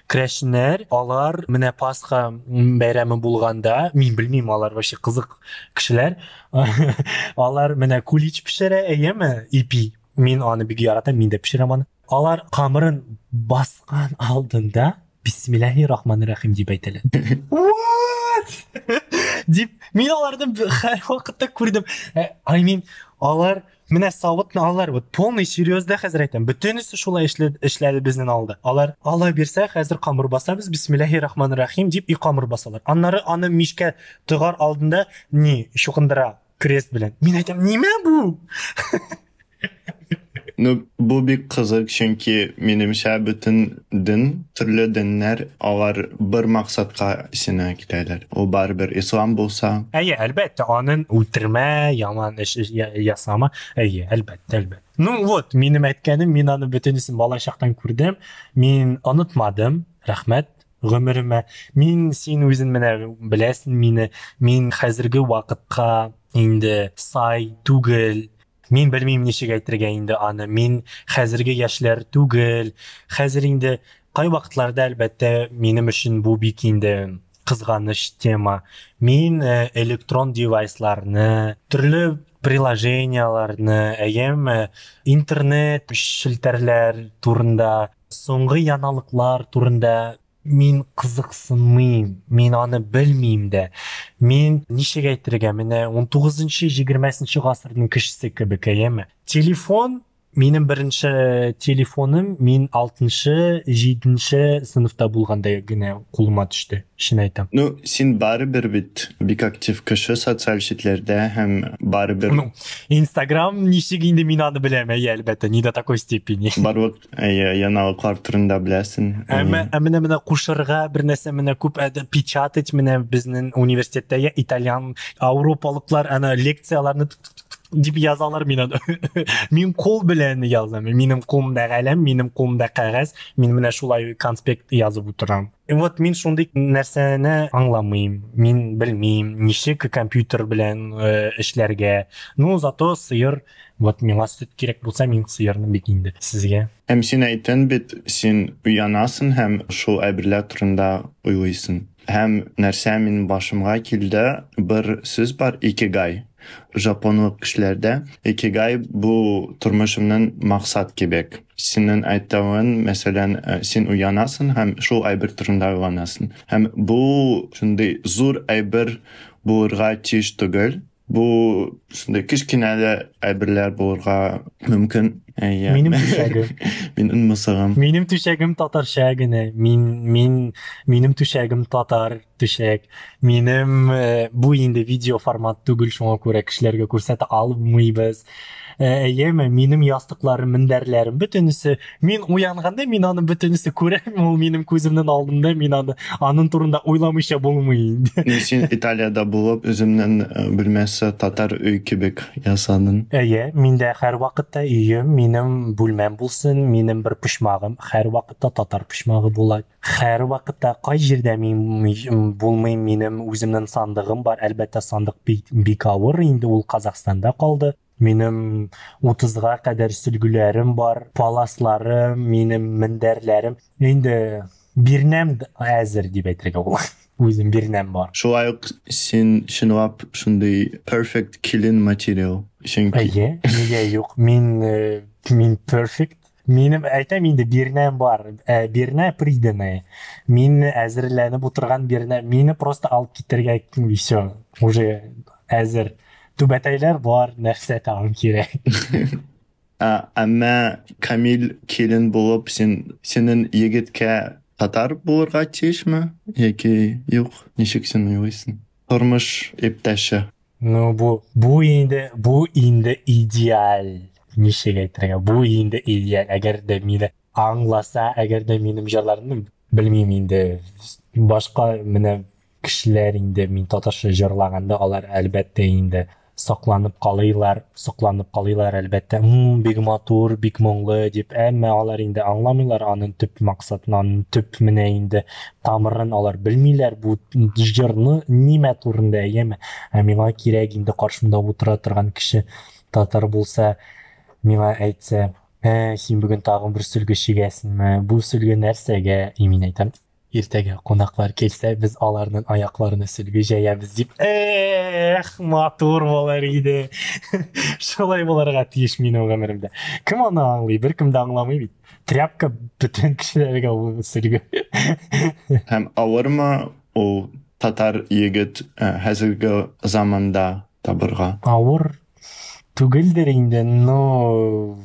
Керәшеннәр, алар менә Пасха бәйрәме булганда, мин белмим, алар вообще кызык кешеләр. Алар менә кулич пешерә, ипи. Мин аны бик яратам, мин дә пешерәм аны. Алар камырын баскан алдында Бисмиллаһир-рахманир-рахим дип әйтәләр. Дип, мин аларны һәр вакытта күрдем. Алар менә савытны алар, полный серьезда хәзер әйтәм. Бөтенесе шулай эшләде безнең алда. Алла бирсә, хәзер камыр басабыз, Бисмиллаһир-рахманир-рахим дип камыр басалар. Аннары аны мишкә тыгар алдында чукындыра крест белән. Мин әйтәм, нимә бу? Bu bik kızık çünkü menimçe bütün türlü dinler alар bir maksatqa işine giderler. O baribir İslam bulsa. Әлбәттә, аның үтермә, яман эш ясама. Әлбәттә. Минем әйткәнем, мин аны бөтенесен балачактан күрдем. Мин онытмадым. Рәхмәт гомеремә. Мин син үзең менә беләсең мине. Мин хәзерге вакытка инде сай түгел. Мин белмим ничек әйтергә инде аны. Мин хәзерге яшьләр түгел. Хәзер инде кай вакытларда әлбәттә минем өчен бу бик инде кызганыч тема. Мин электрон девайсларны, төрле приложенияларны, интернет челтәрләр турында, соңгы яналыклар турында мин кызыксынмыйм. Мин аны белмим дә. Мин ничек әйтергә, менә 19-20 гасырның кешесе кебек, телефон, минем беренче телефоным мин 6-7 сыйныфта булганда генә кулыма төште. Шуны әйтәм. Син барыбер бик актив кеше социаль сетләрдә һәм барыбер. Instagram ничек инде мин аны беләм, әлбәттә, ни до такой степени. Барлык яналыклар турында беләсең. Менә кушырга бер нәрсә менә күп печатать менә безнең университетта итальян, европалыклар аны лекцияларны дип язалар мин аны. Мин кул белән язам. Минем кулымда каләм, минем кулымда кагаз, мин менә шулай конспект язып утырам. Мин шундый нәрсәне аңламыйм. Мин белмим, ничек компьютер белән эшләргә. Зато сыер, миңа сөт кирәк булса, мин сыерны бик инде сезгә. Һәм син әйттең бит, син уянасың һәм шул әйберләр турында уйлыйсың. Һәм нәрсә мин башымга килде, бер сүз бар, икигай. Japonluk kişilerde ikigai bu turmuşumdan maksat kebek. Senin aytığın mesela sen uyanasın hem şu aybir turunda uyanasın. Hem bu şimdi zor aybir bulurga tiş tügül. Bu şimdi kiçkinəli aybirler bulurga mümkün. Минем түшәгем. Минем мысыгым. Минем түшәгем татарча генә. Минем түшәгем татар түшәк. Минем бу инде видео формат түгел, шуңа күрә кешеләргә күрсәтә алмыйбыз. Минем ястыкларым, мендәрләрем бөтенесе, мин уянганда мин аны бөтенесе күрәм, ул минем күземнең алдында, мин аның турында уйламыйча булмый. Син Италияда булып, үземнән белмәсә татар өй кебек ясадың. Миндә һәр вакытта өем, минем бүлмәм булсын, минем бер почмагым һәр вакытта татар почмагы була. Һәр вакытта кай җирдә мин булмыйм, минем үземнең сандыгым бар. Әлбәттә, сандык бик авыр, инде ул Казахстанда калды. Минем 30-га кадәр сөлгеләрем бар, паласларым, минем мендәрләрем. Инде бирнәм әзер дип әйтергә була. Үзем бирнәм бар. Шулай ук син чынлап шундый perfect killing material. Нигә юк? Мин perfect. Минем әйтәм инде бирнәм бар. Бирнә приданное. Мин әзерләнеп утырган бирнә. Мине просто алып китәргә всё. Уже әзер. Түбәтәйләр бар, нәрсә тагын кирәк. Әмма Камил killing булып синең егеткә татар булырга тиешме? Яки юк? Ничек син уйлыйсың? Тормыш иптәше. Бу инде идеаль. Ничек әйтергә? Бу инде идеаль. Әгәр дә мине аңласа, әгәр дә минем җырларымны белмим инде. Башка менә кешеләр инде мин татарча җырлаганда алар әлбәттә инде сакланып калыйлар әлбәттә. Бик матур, бик моңлы дип, әмма алар инде аңламыйлар аның төп максатын, аның төп менә инде тамырын алар белмиләр. Бу җырны нимә турында әйеме? Миңа кирәк инде каршымда утыра торган кеше татар булса, миңа әйтсә, син бүген тагын бер сөлге чигәсеңме? Бу сөлге нәрсәгә? Мин әйтәм, иртәгә кунаклар килсә, без аларның аякларына сөлге җәябез дип. Матур булар иде. Шулай буларга тиеш минем гомеремдә. Кем аны аңлый? Беркем дә аңламый бит. Тряпка бөтен кешеләргә ул сөлге. Һәм авырмы ул татар егет хәзерге заманда табырга? Авыр түгелдер инде, но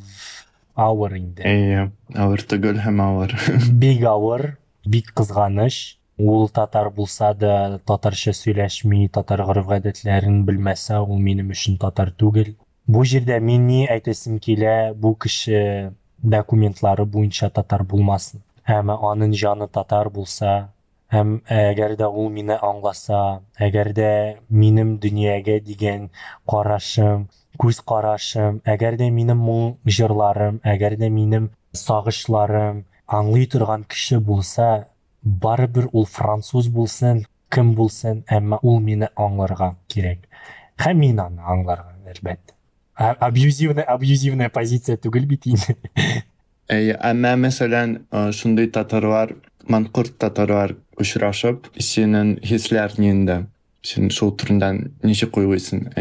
авыр инде. Авыр түгел һәм авыр. Бик авыр, бик кызганыч. Ул татар булса да, татарча сөйләшми, татар гореф-гадәтләрен белмәсә, ул минем өчен татар түгел. Бу җирдә мин ни әйтәсем килә, бу кеше документлары буенча татар булмасын. Һәм аның җаны татар булса, һәм әгәр дә ул мине аңласа, әгәр дә минем дөньяга дигән карашым, күз карашым, әгәр дә минем моң җырларым, әгәр дә минем сагышларым аңлый торган кеше булса, барыбер ул француз булсын, кем булсын, әмма ул мине аңларга кирәк. Һәм мин аны аңларга, әлбәттә. Абьюзивная позиция түгел бит инде. Әмма мәсәлән, шундый татарлар, манкорт татарлар очрашып, синең хисләрең инде. Син шул турында ничек уйлыйсың?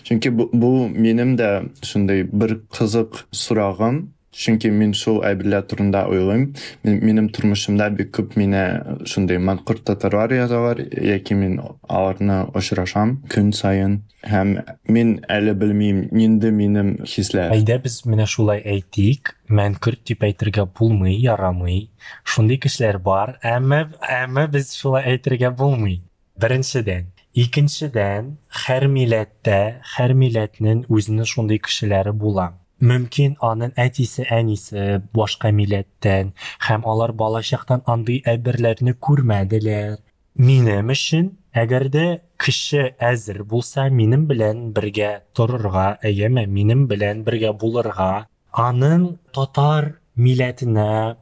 Чөнки бу минем дә шундый бер кызык сорагым. Чөнки мин шул әйберләр турында уйлыйм. Минем тормышымда бик күп мине шундый манкорт татарлар язалар, яки мин аларны очрашам көн сайын. Һәм мин әле белмим, нинди минем хисләр. Әйдә без менә шулай әйтик, манкорт дип әйтергә булмый, ярамый. Шундый кешеләр бар, әмма без шулай әйтергә булмый. Беренчедән. Икенчедән, һәр милләтнең үзенең шундый кешеләре була. Мөмкин аның әтисе, әнисе башка милләттән, һәм алар балачактан андый әйберләрне күрмәделәр. Минем өчен, әгәр дә кеше әзер булса, минем белән бергә торырга, минем белән бергә булырга, аның татар милләтенә,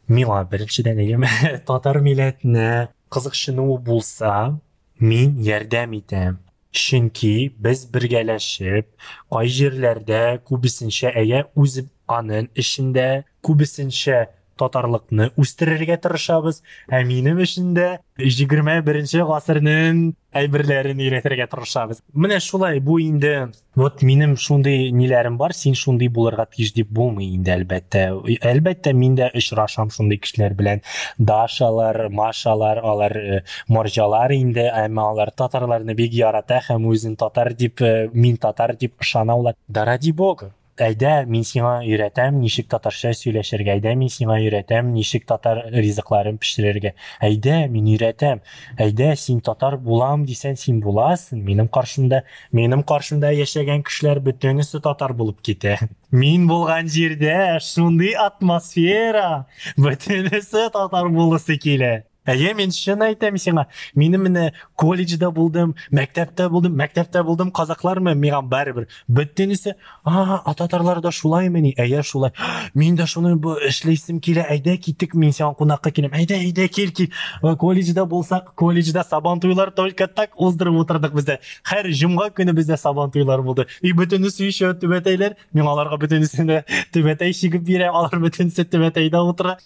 миңа беренчедән татар милләтенә кызыксыну булса, мин ярдәм итәм. Чөнки без бергәләшеп, кай җирләрдә күбесенчә үз аның эчендә күбесенчә татарлыкны үстерергә тырышабыз, һәм минем эчендә 21 гасырның әйберләрен өйрәтергә тырышабыз. Менә шулай бу инде. Минем шундый ниләрем бар, син шундый булырга тиеш дип булмый инде, әлбәттә. Әлбәттә мин дә очрашам шундый кешеләр белән. Дашалар, машалар, алар марҗалар инде, әмма алар татарларны бик ярата һәм үзен татар дип, мин татар дип ышаналар. Ради Бога. Әйдә, мин сиңа өйрәтәм, ничек татарча сөйләшергә. Әйдә, мин сиңа өйрәтәм, ничек татар ризыкларын пешерергә. Әйдә, мин өйрәтәм. Әйдә, син татар булам дисәң, син буласың. Минем каршымда яшәгән кешеләр бөтенесе татар булып китә. Мин булган җирдә шундый атмосфера, бөтенесе татар булысы килә. Мен шын айтам сиңа. Минем менә колледжда булдым, мәктәптә булдым, казаклармы, миңа барыбер. Бөтенесе, татарлар да шулаймыни? Шулай. Мин дә шуны эшләйсем килә, әйдә китик, мин сиңа кунакка киләм. Әйдә, кил. Колледжда булсак, колледжда сабан туйлар только так уздырып утырдык бездә. Һәр җомга көне бездә сабан туйлар булды. И бөтенесе ишә төбәтәйләр. Мин аларга бөтенесенә төбәтәй чигеп бирә, алар бөтенесе төбәтәйдә утыра.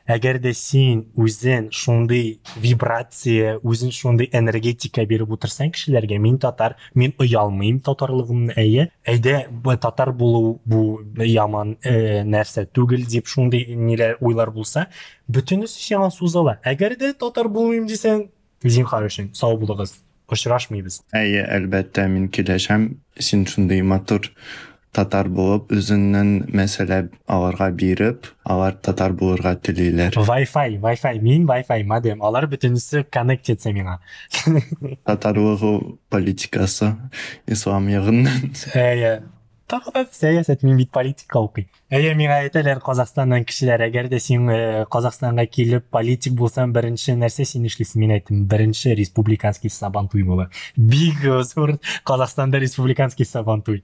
Әгәр дә син үзен шундый вибрация, үзен шундый энергетика биреп утырсаң кешеләргә, мин татар, мин оялмыйм татарлыгымны, әйдә татар булу бу яман нәрсә түгел дип шундый ниләр уйлар булса, бөтенесе сиңа сузыла. Әгәр дә татар булмыйм дисәң, зинһар өчен сау булыгыз. Очрашмыйбыз. Әлбәттә, мин киләшәм. Син шундый матур татар булып, үзеннән мәсәлә аларга биреп, алар татар булырга телиләр. Wi-Fi, мин Wi-Fi модем, алар бөтенесе коннект етсә миңа. Татарлыгы политикасы ислам ягыннан. Сәясәт, мин бит политика укый. Миңа әйтәләр Казахстаннан кешеләр, әгәр дә син Казахстанга килеп политик булсаң, беренче нәрсә син эшлисең? Мин әйттем, беренче республиканский сабан туй була. Бик зур Казахстанда республиканский сабан туй.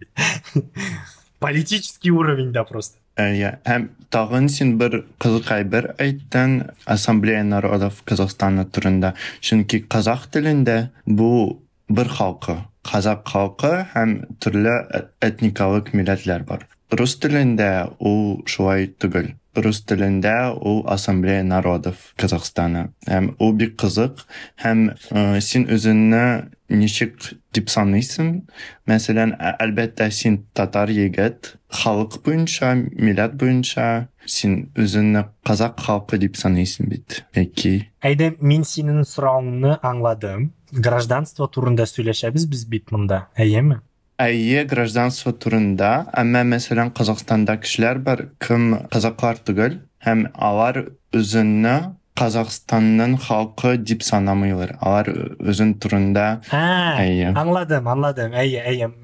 Политический уровеньда просто. Һәм тагын син бер кызык әйбер әйттең Ассамблея народов Казахстана турында. Чөнки казах телендә бу бер халкы. Казак халкы һәм төрле этникалык милләтләр бар. Рус телендә ул шулай түгел. Рус телендә ул Ассамблея народов Казахстана. Һәм ул бик кызык. Һәм син үзеңне ничек дип саныйсың? Мәсәлән, әлбәттә син татар егет, халык буенча, милләт буенча син үзеңне казак халкы дип саныйсың бит. Мин синең сорауыңны аңладым. Гражданство турында сөйләшәбез без бит монда. Гражданство турында, әмма мәсәлән Казахстанда кешеләр бар, кем казаклар түгел, һәм алар үзенне Казахстанның халкы дип санамыйлар. Алар үзен турында. Аңладым.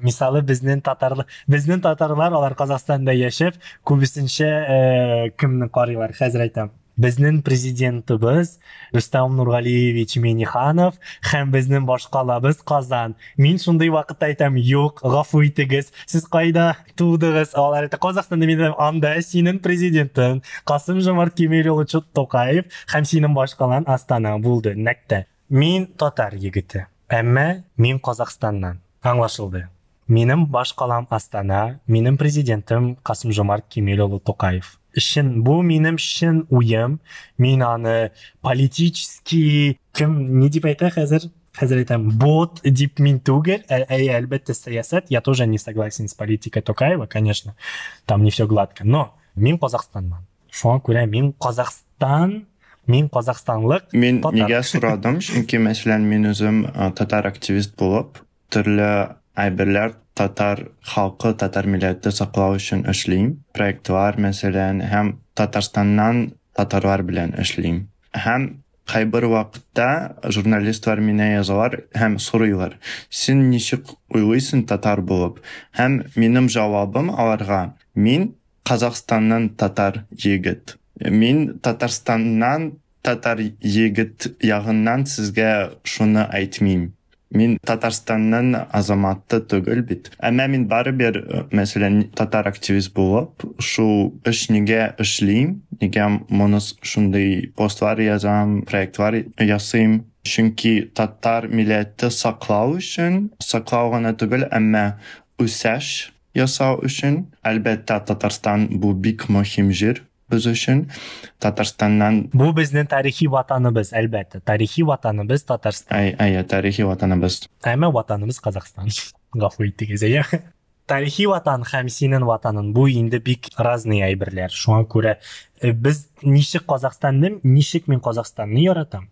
Мисалы безнең татарлар алар Казахстанда яшәп, күбесенчә кемне карыйлар? Хәзер әйтәм. Безнең президентыбыз Рөстәм Нургалиевич Миңнеханов һәм безнең башкалабыз Казан. Мин шундый вакытта әйтәм, юк, гафу итегез, сез кайда тудыгыз? Алар әйтә, Казахстанда минем анда синең президентың Касым-Жомарт Кемелович Токаев һәм синең башкалан Астана булды. Нәктә. Мин татар егете, әмма мин Казахстаннан. Аңлашылды. Минем башкалам Астана, минем президентым Касым-Жомарт Кемелович Токаев. Бу минем шын уем, мин аны политический, не дип әйтә хәзер әйтәм, бот дип мин түгел, әлбәттә сәясәт, я тоже не согласен с политикой Токаева, конечно, там не все гладко, но мин Казахстаннан. Шуңа күрә мин Казахстанлык. Мин нигә сорадым? Чөнки мәсәлән мин үзем татар активист булып, төрле әйберләр татар халкы, татар милләте саклау өчен эшлим. Проектлар мәсәлән, һәм Татарстаннан татарлар белән эшлим. Һәм кайбер вакытта журналистлар мине язалар һәм сорыйлар: "Син ничек уйлыйсың татар булып?" Һәм минем җавабым аларга: "Мин Казахстаннан татар егет. Мин Татарстаннан татар егет ягыннан сезгә шуны әйтмим. Мин Татарстаннан азаматы түгел бит. Әмма мин барыбер, мәсәлән, татар активист булып, шу эш нигә эшлим, нигә моныс шундый постлар язам, проектлар ясыйм. Чөнки татар милләте саклау өчен, саклау гына түгел, әмма үсеш ясау өчен. Әлбәттә, Татарстан бу бик мөһим җир без өчен. Татарстаннан бу безнең тарихи ватаныбыз, әлбәттә. Тарихи ватаныбыз Татарстан. Тарихи ватаныбыз. Әмма ватаныбыз Казахстан. Гафу итегез, Тарихи ватан һәм синең ватаның бу инде бик разный әйберләр. Шуңа күрә без ничек мин Казахстанны яратам,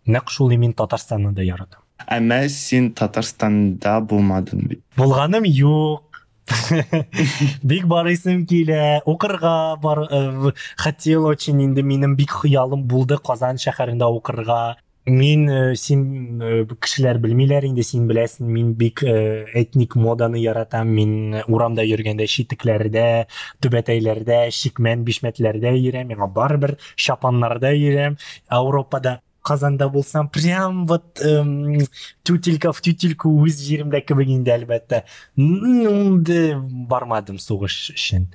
нәкъ шулай мин Татарстанны да яратам. Әмма син Татарстанда булмадың бит. Булганым юк. Бик барысым килә, укырга бар, хотел очень, инде минем бик хыялым булды Казан шәһәрендә укырга. Мин син кешеләр белмиләр инде, син беләсең, мин бик этник моданы яратам. Мин урамда йөргәндә читекләрдә, түбәтәйләрдә, шикмән бишмәтләрдә йөрәм. Миңа барыбер чапаннарда йөрәм. Европада Казанда булсам, прям вот тютелька в тютельку үз җиремдә кебек инде, әлбәттә. Инде бармадым сугыш өчен.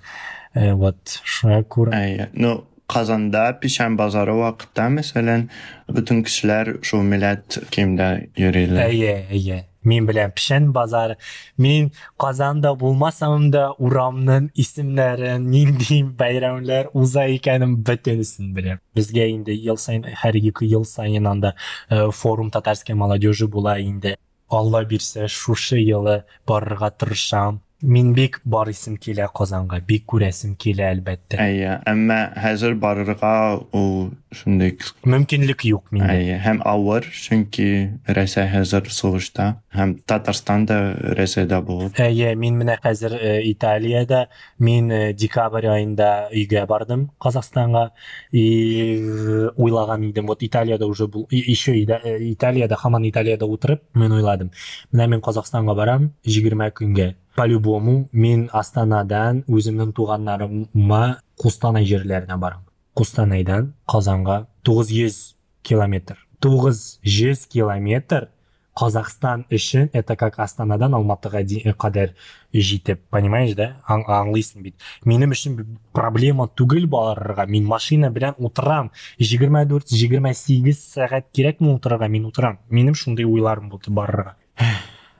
Вот шуңа күрә. Ну, Казанда пишән базары вакытта, мәсәлән, bütün кешеләр шул милләт киемдә йөриләр. Әйе. Мин белән пишән базары. Мин Казанда булмасам да урамның исемнәрен, нинди бәйрәмләр уза икәнен бөтенесен беләм. Безгә инде ел сайын, һәр 2 ел сайын анда форум татарской молодежи була инде. Алла бирсә, шушы елы барырга тырышам. Мин бик барысым килә Казанга, бик күрәсем килә, әлбәттә. Әмма хәзер барырга ул шундый мөмкинлек юк миндә. Һәм авыр, чөнки Рәсәй хәзер сугышта, һәм Татарстан да Рәсәйдә булып. Мин менә хәзер Италиядә, мин декабрь айында өйгә бардым Казахстанга. Уйлаган идем, вот Италиядә уже был, еще Италиядә, һаман Италиядә утырып, мен уйладым. Менә мин Казахстанга барам 20 көнгә. По-любому, мин Астанадан үземнең туганнарыма Кустанай җирләренә барам. Кустанайдан Казанга 900 километр. 900 километр Казахстан өчен, это как Астанадан Алматыга кадәр җитеп, понимаешь, да? Аңлыйсың бит. Минем өчен проблема түгел барырга. Мин машина белән утырам. 24-28 сәгать кирәкме утырырга, мин утырам. Минем шундый уйларым булды барырга.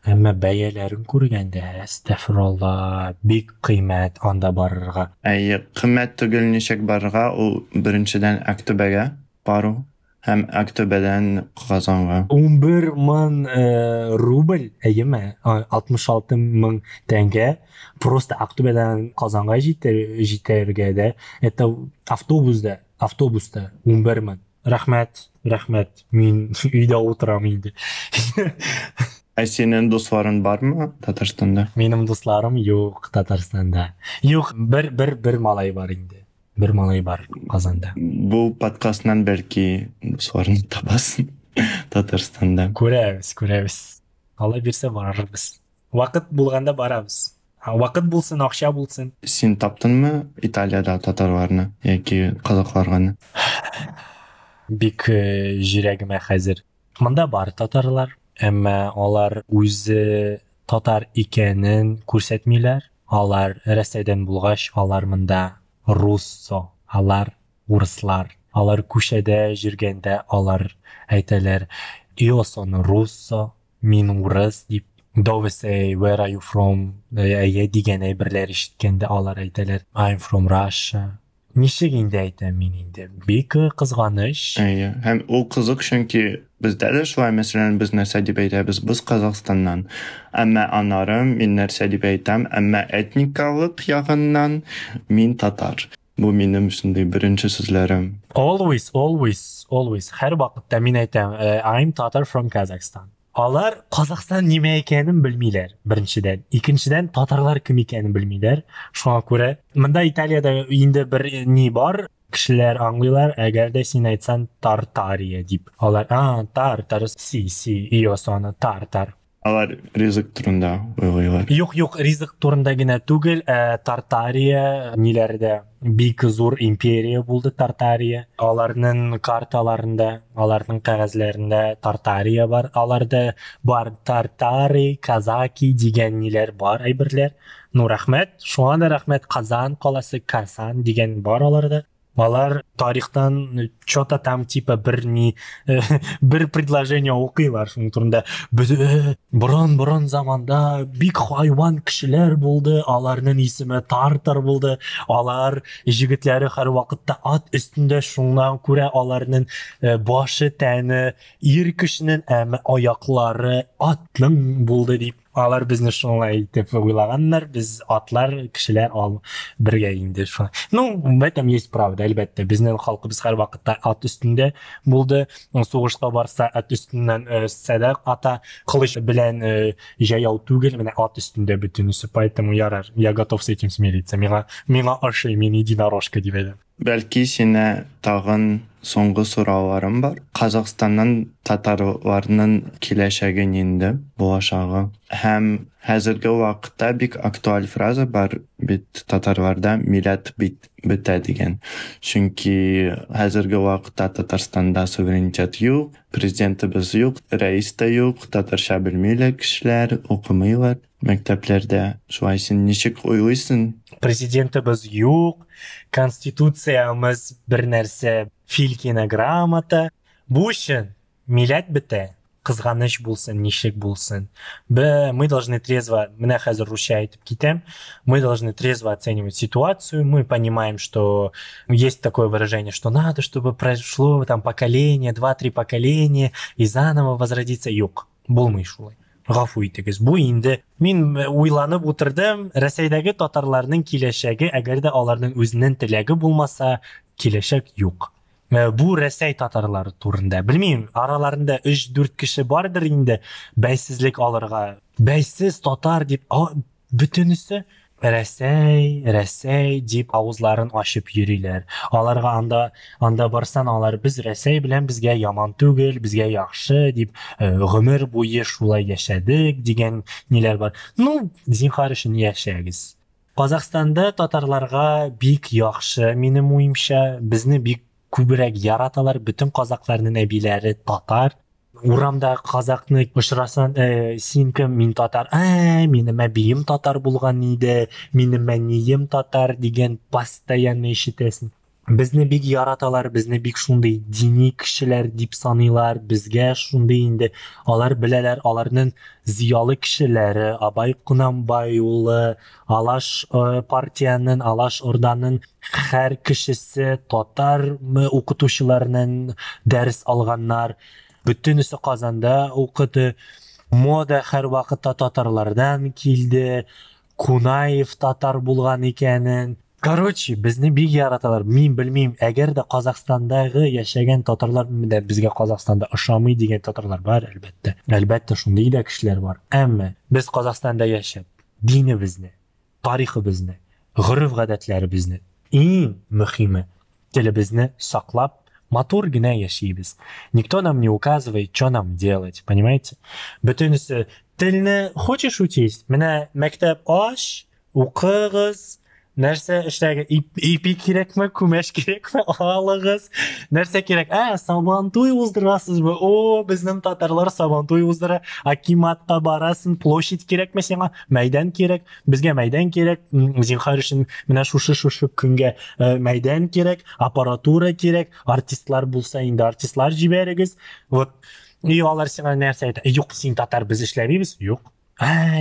Әмма бәяләрен күргәндә, әстәгъфирулла, бик кыйммәт анда барырга. Кыйммәт түгел ничек барырга, ул беренчедән Актөбәгә бару, һәм Актөбәдән Казанга. 11,000 рубль, әйеме? 66,000 тәңгә. Просто Актөбәдән Казанга җитәргә дә, это автобуста 11,000. Рәхмәт. Мин өйдә утырам инде. Синең дусларың бармы Татарстанда? Минем дусларым юк Татарстанда. Юк, бер малай бар инде. Бер малай бар Казанда. Бу подкастнан бәлки дусларны табасың Татарстанда. Күрәбез. Алла бирсә барырбыз. Вакыт булганда барабыз. Вакыт булсын, акча булсын. Син таптыңмы Италиядә татарларны яки казакларны? Бик җирәгемә хәзер. Монда бар татарлар. Әмма алар үзе татар икәнен күрсәтмиләр. Алар Рәсәйдән булгач, алар монда руссо, алар урыслар. Алар күшәдә җиргәндә алар әйтәләр: "Io sono russo, мин урыс" дип. "Do we say where are you from?" дигән әйберләр ишеткәндә алар әйтәләр: "I'm from Russia." Ничек инде әйтәм мин инде? Бик кызганыч. Һәм ул кызык, чөнки бездә дә шулай, мәсәлән, без нәрсә дип әйтәбез, без Казахстаннан. Әмма анарым мин нәрсә дип әйтәм, әмма этникалык ягыннан мин татар. Бу минем шундый беренче сүзләрем. Always. Һәр вакытта мин әйтәм, I'm Tatar from Kazakhstan. Алар Казахстан нимә икәнен белмиләр, беренчедән. Икенчедән, татарлар кем икәнен белмиләр. Шуңа күрә монда Италиядә инде бер ни бар, кешеләр аңлыйлар, әгәр дә син әйтсәң Тартария дип. Алар, тартар, io sono тартар. Алар ризык турында уйлыйлар. Юк, ризык турында гына түгел, Тартария ниләрдә бик зур империя булды Тартария. Аларның карталарында, аларның кагазьләрендә Тартария бар. Аларда бар Тартари, Казаки дигән ниләр бар әйберләр. Ну, рәхмәт. Шуңа да рәхмәт. Казан каласы, Касан дигән бар аларда. Алар тарихтан что-то там типа бер предложение укыйлар шуның турында. Борын заманда бик хайван кешеләр булды, аларның исеме Тартар булды. Алар җегетләре һәр вакытта ат өстендә, шуңнан күрә аларның башы тәне ир кешенең, әмма аяклары атлың булды дип. Алар безне шулай итеп уйлаганнар, без атлар, кешеләр бергә инде шулай. Ну, в этом есть правда, әлбәттә. Безнең халкыбыз һәр вакытта ат өстендә булды. Сугышка барса, ат өстеннән садак ата, кылыч белән җаяу түгел, менә ат өстендә бөтенесе. Поэтому ярар, я готов с этим смириться. Миңа ошый, мин единорожка дип әйтәм. Бәлки сине тагын соңгы сорауларым бар. Қазақстаннан татарларның киләчәге нинди, булачагы? Һәм хәзерге вакытта бик актуаль фраза бар бит татарларда милләт бит бетә дигән. Чөнки хәзерге вакытта Татарстанда суверенитет юк, президентыбыз юк, рәис тә юк, татарча белмиләр кешеләр, укымыйлар мәктәпләрдә. Шулай син ничек уйлыйсың? Президентыбыз юк, конституциямыз бер нәрсә, Филькина грамота. Бу өчен милләт бетә. Кызганыч булсын, ничек булсын. Мы должны трезво, менә хәзер русча әйтеп китәм, мы должны трезво оценивать ситуацию. Мы понимаем, что есть такое выражение, что надо, чтобы прошло там поколение, 2-3 поколения и заново возродиться. Юк, булмый шулай. Гафу итегез. Бу инде мин уйланып утырдым, Рәсәйдәге татарларның киләчәге, әгәр дә аларның үзенең теләге булмаса, киләчәк юк. Бу Рәсәй татарлары турында. Белмим, араларында 3-4 кеше бардыр инде бәйсезлек алырга. Бәйсез татар дип, бөтенесе Рәсәй дип авызларын ачып йөриләр. Аларга анда барсан, алар без Рәсәй белән безгә яман түгел, безгә яхшы дип, гомер буе шулай яшәдек дигән ниләр бар. Зинһар өчен яшәгез. Казакстанда татарларга бик яхшы, минем уемча, безне бик күбрәк яраталар, бөтен казакларның әбиләре татар. Урамда казакны очрасан, син кем? Мин татар. Минем әбием татар булган иде, минем әнием татар дигән постоянно ишетәсең. Безне бик яраталар, безне бик шундый дини кешеләр дип саныйлар, безгә шундый инде. Алар беләләр, аларның зиялы кешеләре, Абай Кунанбай улы, Алаш партияның, Алаш орданың һәр кешесе татар укытучыларның дәрес алганнар. Бөтенесе Казанда укыды. Мода һәр вакытта татарлардан килде. Кунаев татар булган икәнен. Короче, безне бик яраталар. Мин белмим, әгәр дә Казакстандагы яшәгән татарлар безгә Казакстанда ошамый дигән татарлар бар, әлбәттә. Әлбәттә шундый да кешеләр бар. Әмма без Казакстанда яшәп, динебезне, тарихыбызны, гореф-гадәтләребезне, иң мөһиме, телебезне саклап, матур гына яшибез. Никто нам не указывает, что нам делать, понимаете? Бөтенесе телне хочешь учить? Менә мәктәп аш, укыгыз, нәрсә эшләгә, ипи кирәкме, күмәч кирәкме, алыгыз. Нәрсә кирәк? Сабантуй уздырасызбы? Безнең татарлар сабантуй уздыра. Акиматка барасың, площадь кирәкме сиңа? Мәйдан кирәк. Безгә мәйдан кирәк. Зинһар өчен менә шушы көнгә мәйдан кирәк, аппаратура кирәк. Артистлар булса, инде артистлар җибәрегез. Алар сиңа нәрсә әйтә? Юк, син татар, без эшләмибез. Юк.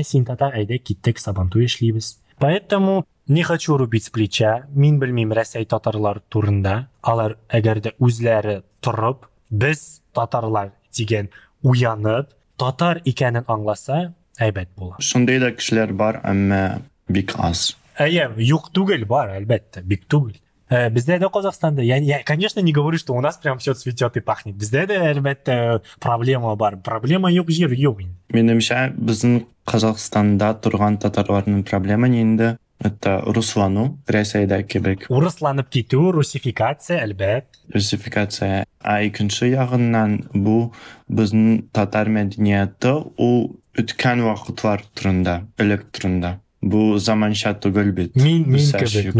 Син татар, әйдә киттек, сабантуй эшлибез. Поэтому не хочу рубить с плеча. Мин белмим Рәсәй татарлар турында. Алар әгәр дә үзләре торып, без татарлар дигән уянып, татар икәнен аңласа, әйбәт була. Шундый да кешеләр бар, әмма бик аз. Юк түгел, бар, әлбәттә, бик түгел. Бездә дә Казахстанда, я, конечно, не говорю, что у нас прям все цветет и пахнет. Бездә дә, әлбәттә, проблема бар. Проблема юк, җир юк. Минемчә, безнең Казахстанда торган татарларның проблема нинди? Это руслану, Рәсәйдә кебек. Урысланып китү, русификация, әлбәт. Русификация. Икенче ягыннан бу безнең татар мәдәнияте ул үткән вакытлар турында, элек турында. Бу заманча түгел бит. Мин кебек.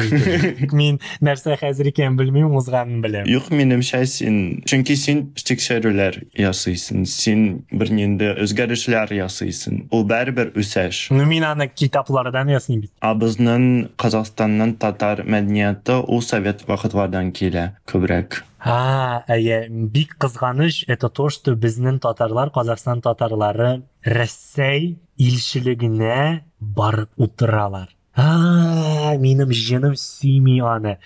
Мин нәрсә хәзер икән белмим, узганын беләм. Юк, минемчә син, чөнки син тикшерүләр ясыйсың, син бернинди үзгәрешләр ясыйсың. Ул барыбер үсеш. Мин аны китаплардан ясыйм бит. Безнең Казахстанның татар мәдәнияте ул совет вакытлардан килә күбрәк. Бик кызганыч, это то, что безнең татарлар, Казахстан татарлары Рәсәй илчелегенә барып утыралар. Минем җаным сөйми аны.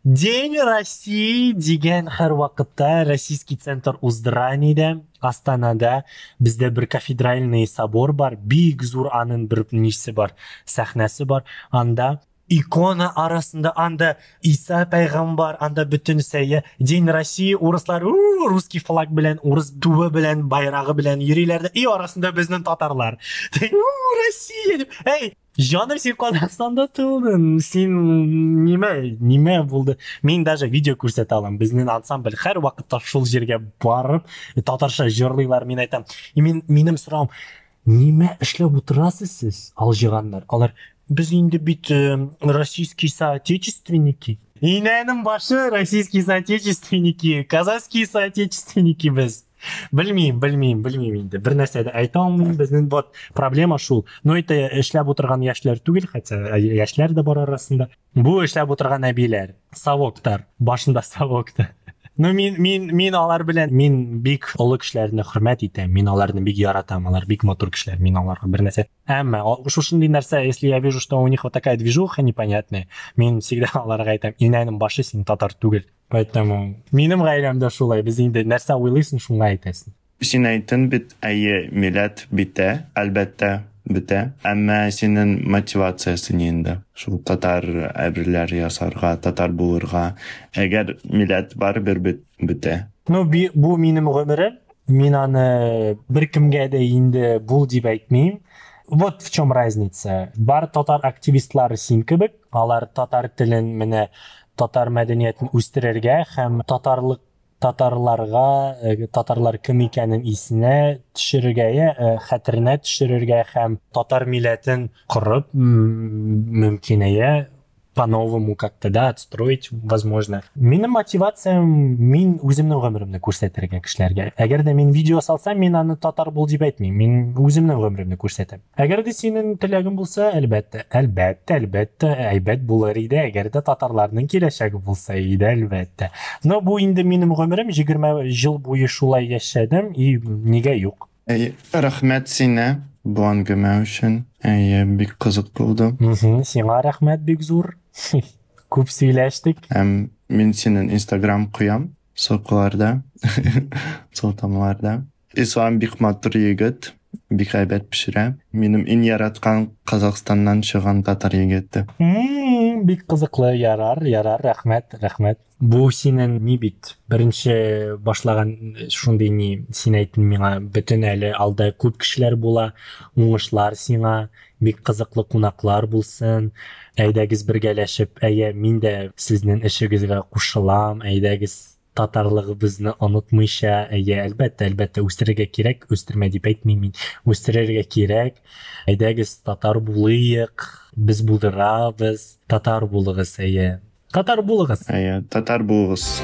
День России дигән һәр вакытта российский центр уздыранидә, Астанада бездә бер кафедральный собор бар, бик зур аның бер нишсе бар, сәхнәсе бар. Анда икона арасында анда Иса пайғамбар, анда бүтін сәйе День России, урыслар русский флаг белән, урыс туы белән, байрагы белән йөриләр, и арасында безнең татарлар. Россия дип. Эй, жаным, син Қазақстанда тудың, син ниме булды? Мин даже видео күрсәтә алам. Безнең ансамбль һәр вакытта шул җиргә барып, татарча җырлыйлар. Мин әйтәм, минем сорам, ниме эшләп утырасыз сез, алҗыганнар? Алар, biz инде бит российские соотечественники. Инәнең башы российские соотечественники, казахские соотечественники без. Белмим инде. Бер нәрсә дә әйтә алмыйм. Безнең вот проблема шул. Но это эшләп утырган яшьләр түгел, хотя яшьләр дә бар арасында. Бу эшләп утырган әбиләр, савоктар, башында савокты. Ну мин алар белән бик олы кешеләрне хөрмәт итәм. Мин аларны бик яратам. Алар бик матур кешеләр. Мин аларга бер нәрсә. Әмма шушындый нәрсә, если я вижу, что у них вот такая движуха непонятная, мин всегда аларга әйтәм, инәнең башы син татар түгел. Поэтому минем гаиләмдә шулай. Без инде нәрсә уйлыйсың, шуңа әйтәсең. Син әйттең бит, әйе, милләт битә, әлбәттә битә. Әмма синең мотивациясы нинди? Шул татар әберләр ясарга, татар булырга. Әгәр милләт барыбер битә. Ну, бу минем гомерем. Мин аны беркемгә дә инде бул дип әйтмим. Вот в чем разница. Бар татар активистлары син кебек, алар татар телен менә татар мәдәниятен үстерергә һәм татарлар кем икәнен исенә төшерергә, хәтеренә төшерергә һәм татар милләтен корып, мөмкинәя по-новому как-то, да, отстроить, возможно. Минем мотивациям мин үземнең гомеремне күрсәтергә кешеләргә. Әгәр дә мин видео салсам, мин аны татар бул дип әйтмим. Мин үземнең гомеремне күрсәтәм. Әгәр дә синең теләгең булса, әлбәттә, әйбәт булыр иде. Әгәр дә татарларның киләчәге булса иде, әлбәттә. Но бу инде минем гомерем, 20 ел буе шулай яшәдем, и нигә юк. Рәхмәт сиңа бу әңгәмә өчен. Бик кызык булды. Сиңа рәхмәт бик зур. Күп сөйләштек. Мин синең Instagram куям, сокларда, сылтамаларда. Ислам бик матур егет, бик әйбәт пешерә. Минем иң яраткан Казакстаннан чыган татар егете. Бик кызыклы, ярар, рәхмәт. Бу синең ни бит? Беренче башлаган шундый ни син әйттең миңа, бөтен әле алда күп кешеләр була, уңышлар сиңа, бик кызыклы кунаклар булсын. Әйдәгез бергәләшеп, мин дә сезнең эшегезгә кушылам, әйдәгез татарлыгыбызны онытмыйча, әлбәттә үстерергә кирәк, үстермә дип әйтмим мин, үстерергә кирәк. Әйдәгез татар булыйк, без булдырабыз, татар булыгыз, татар булыгыз. Татар булыгыз.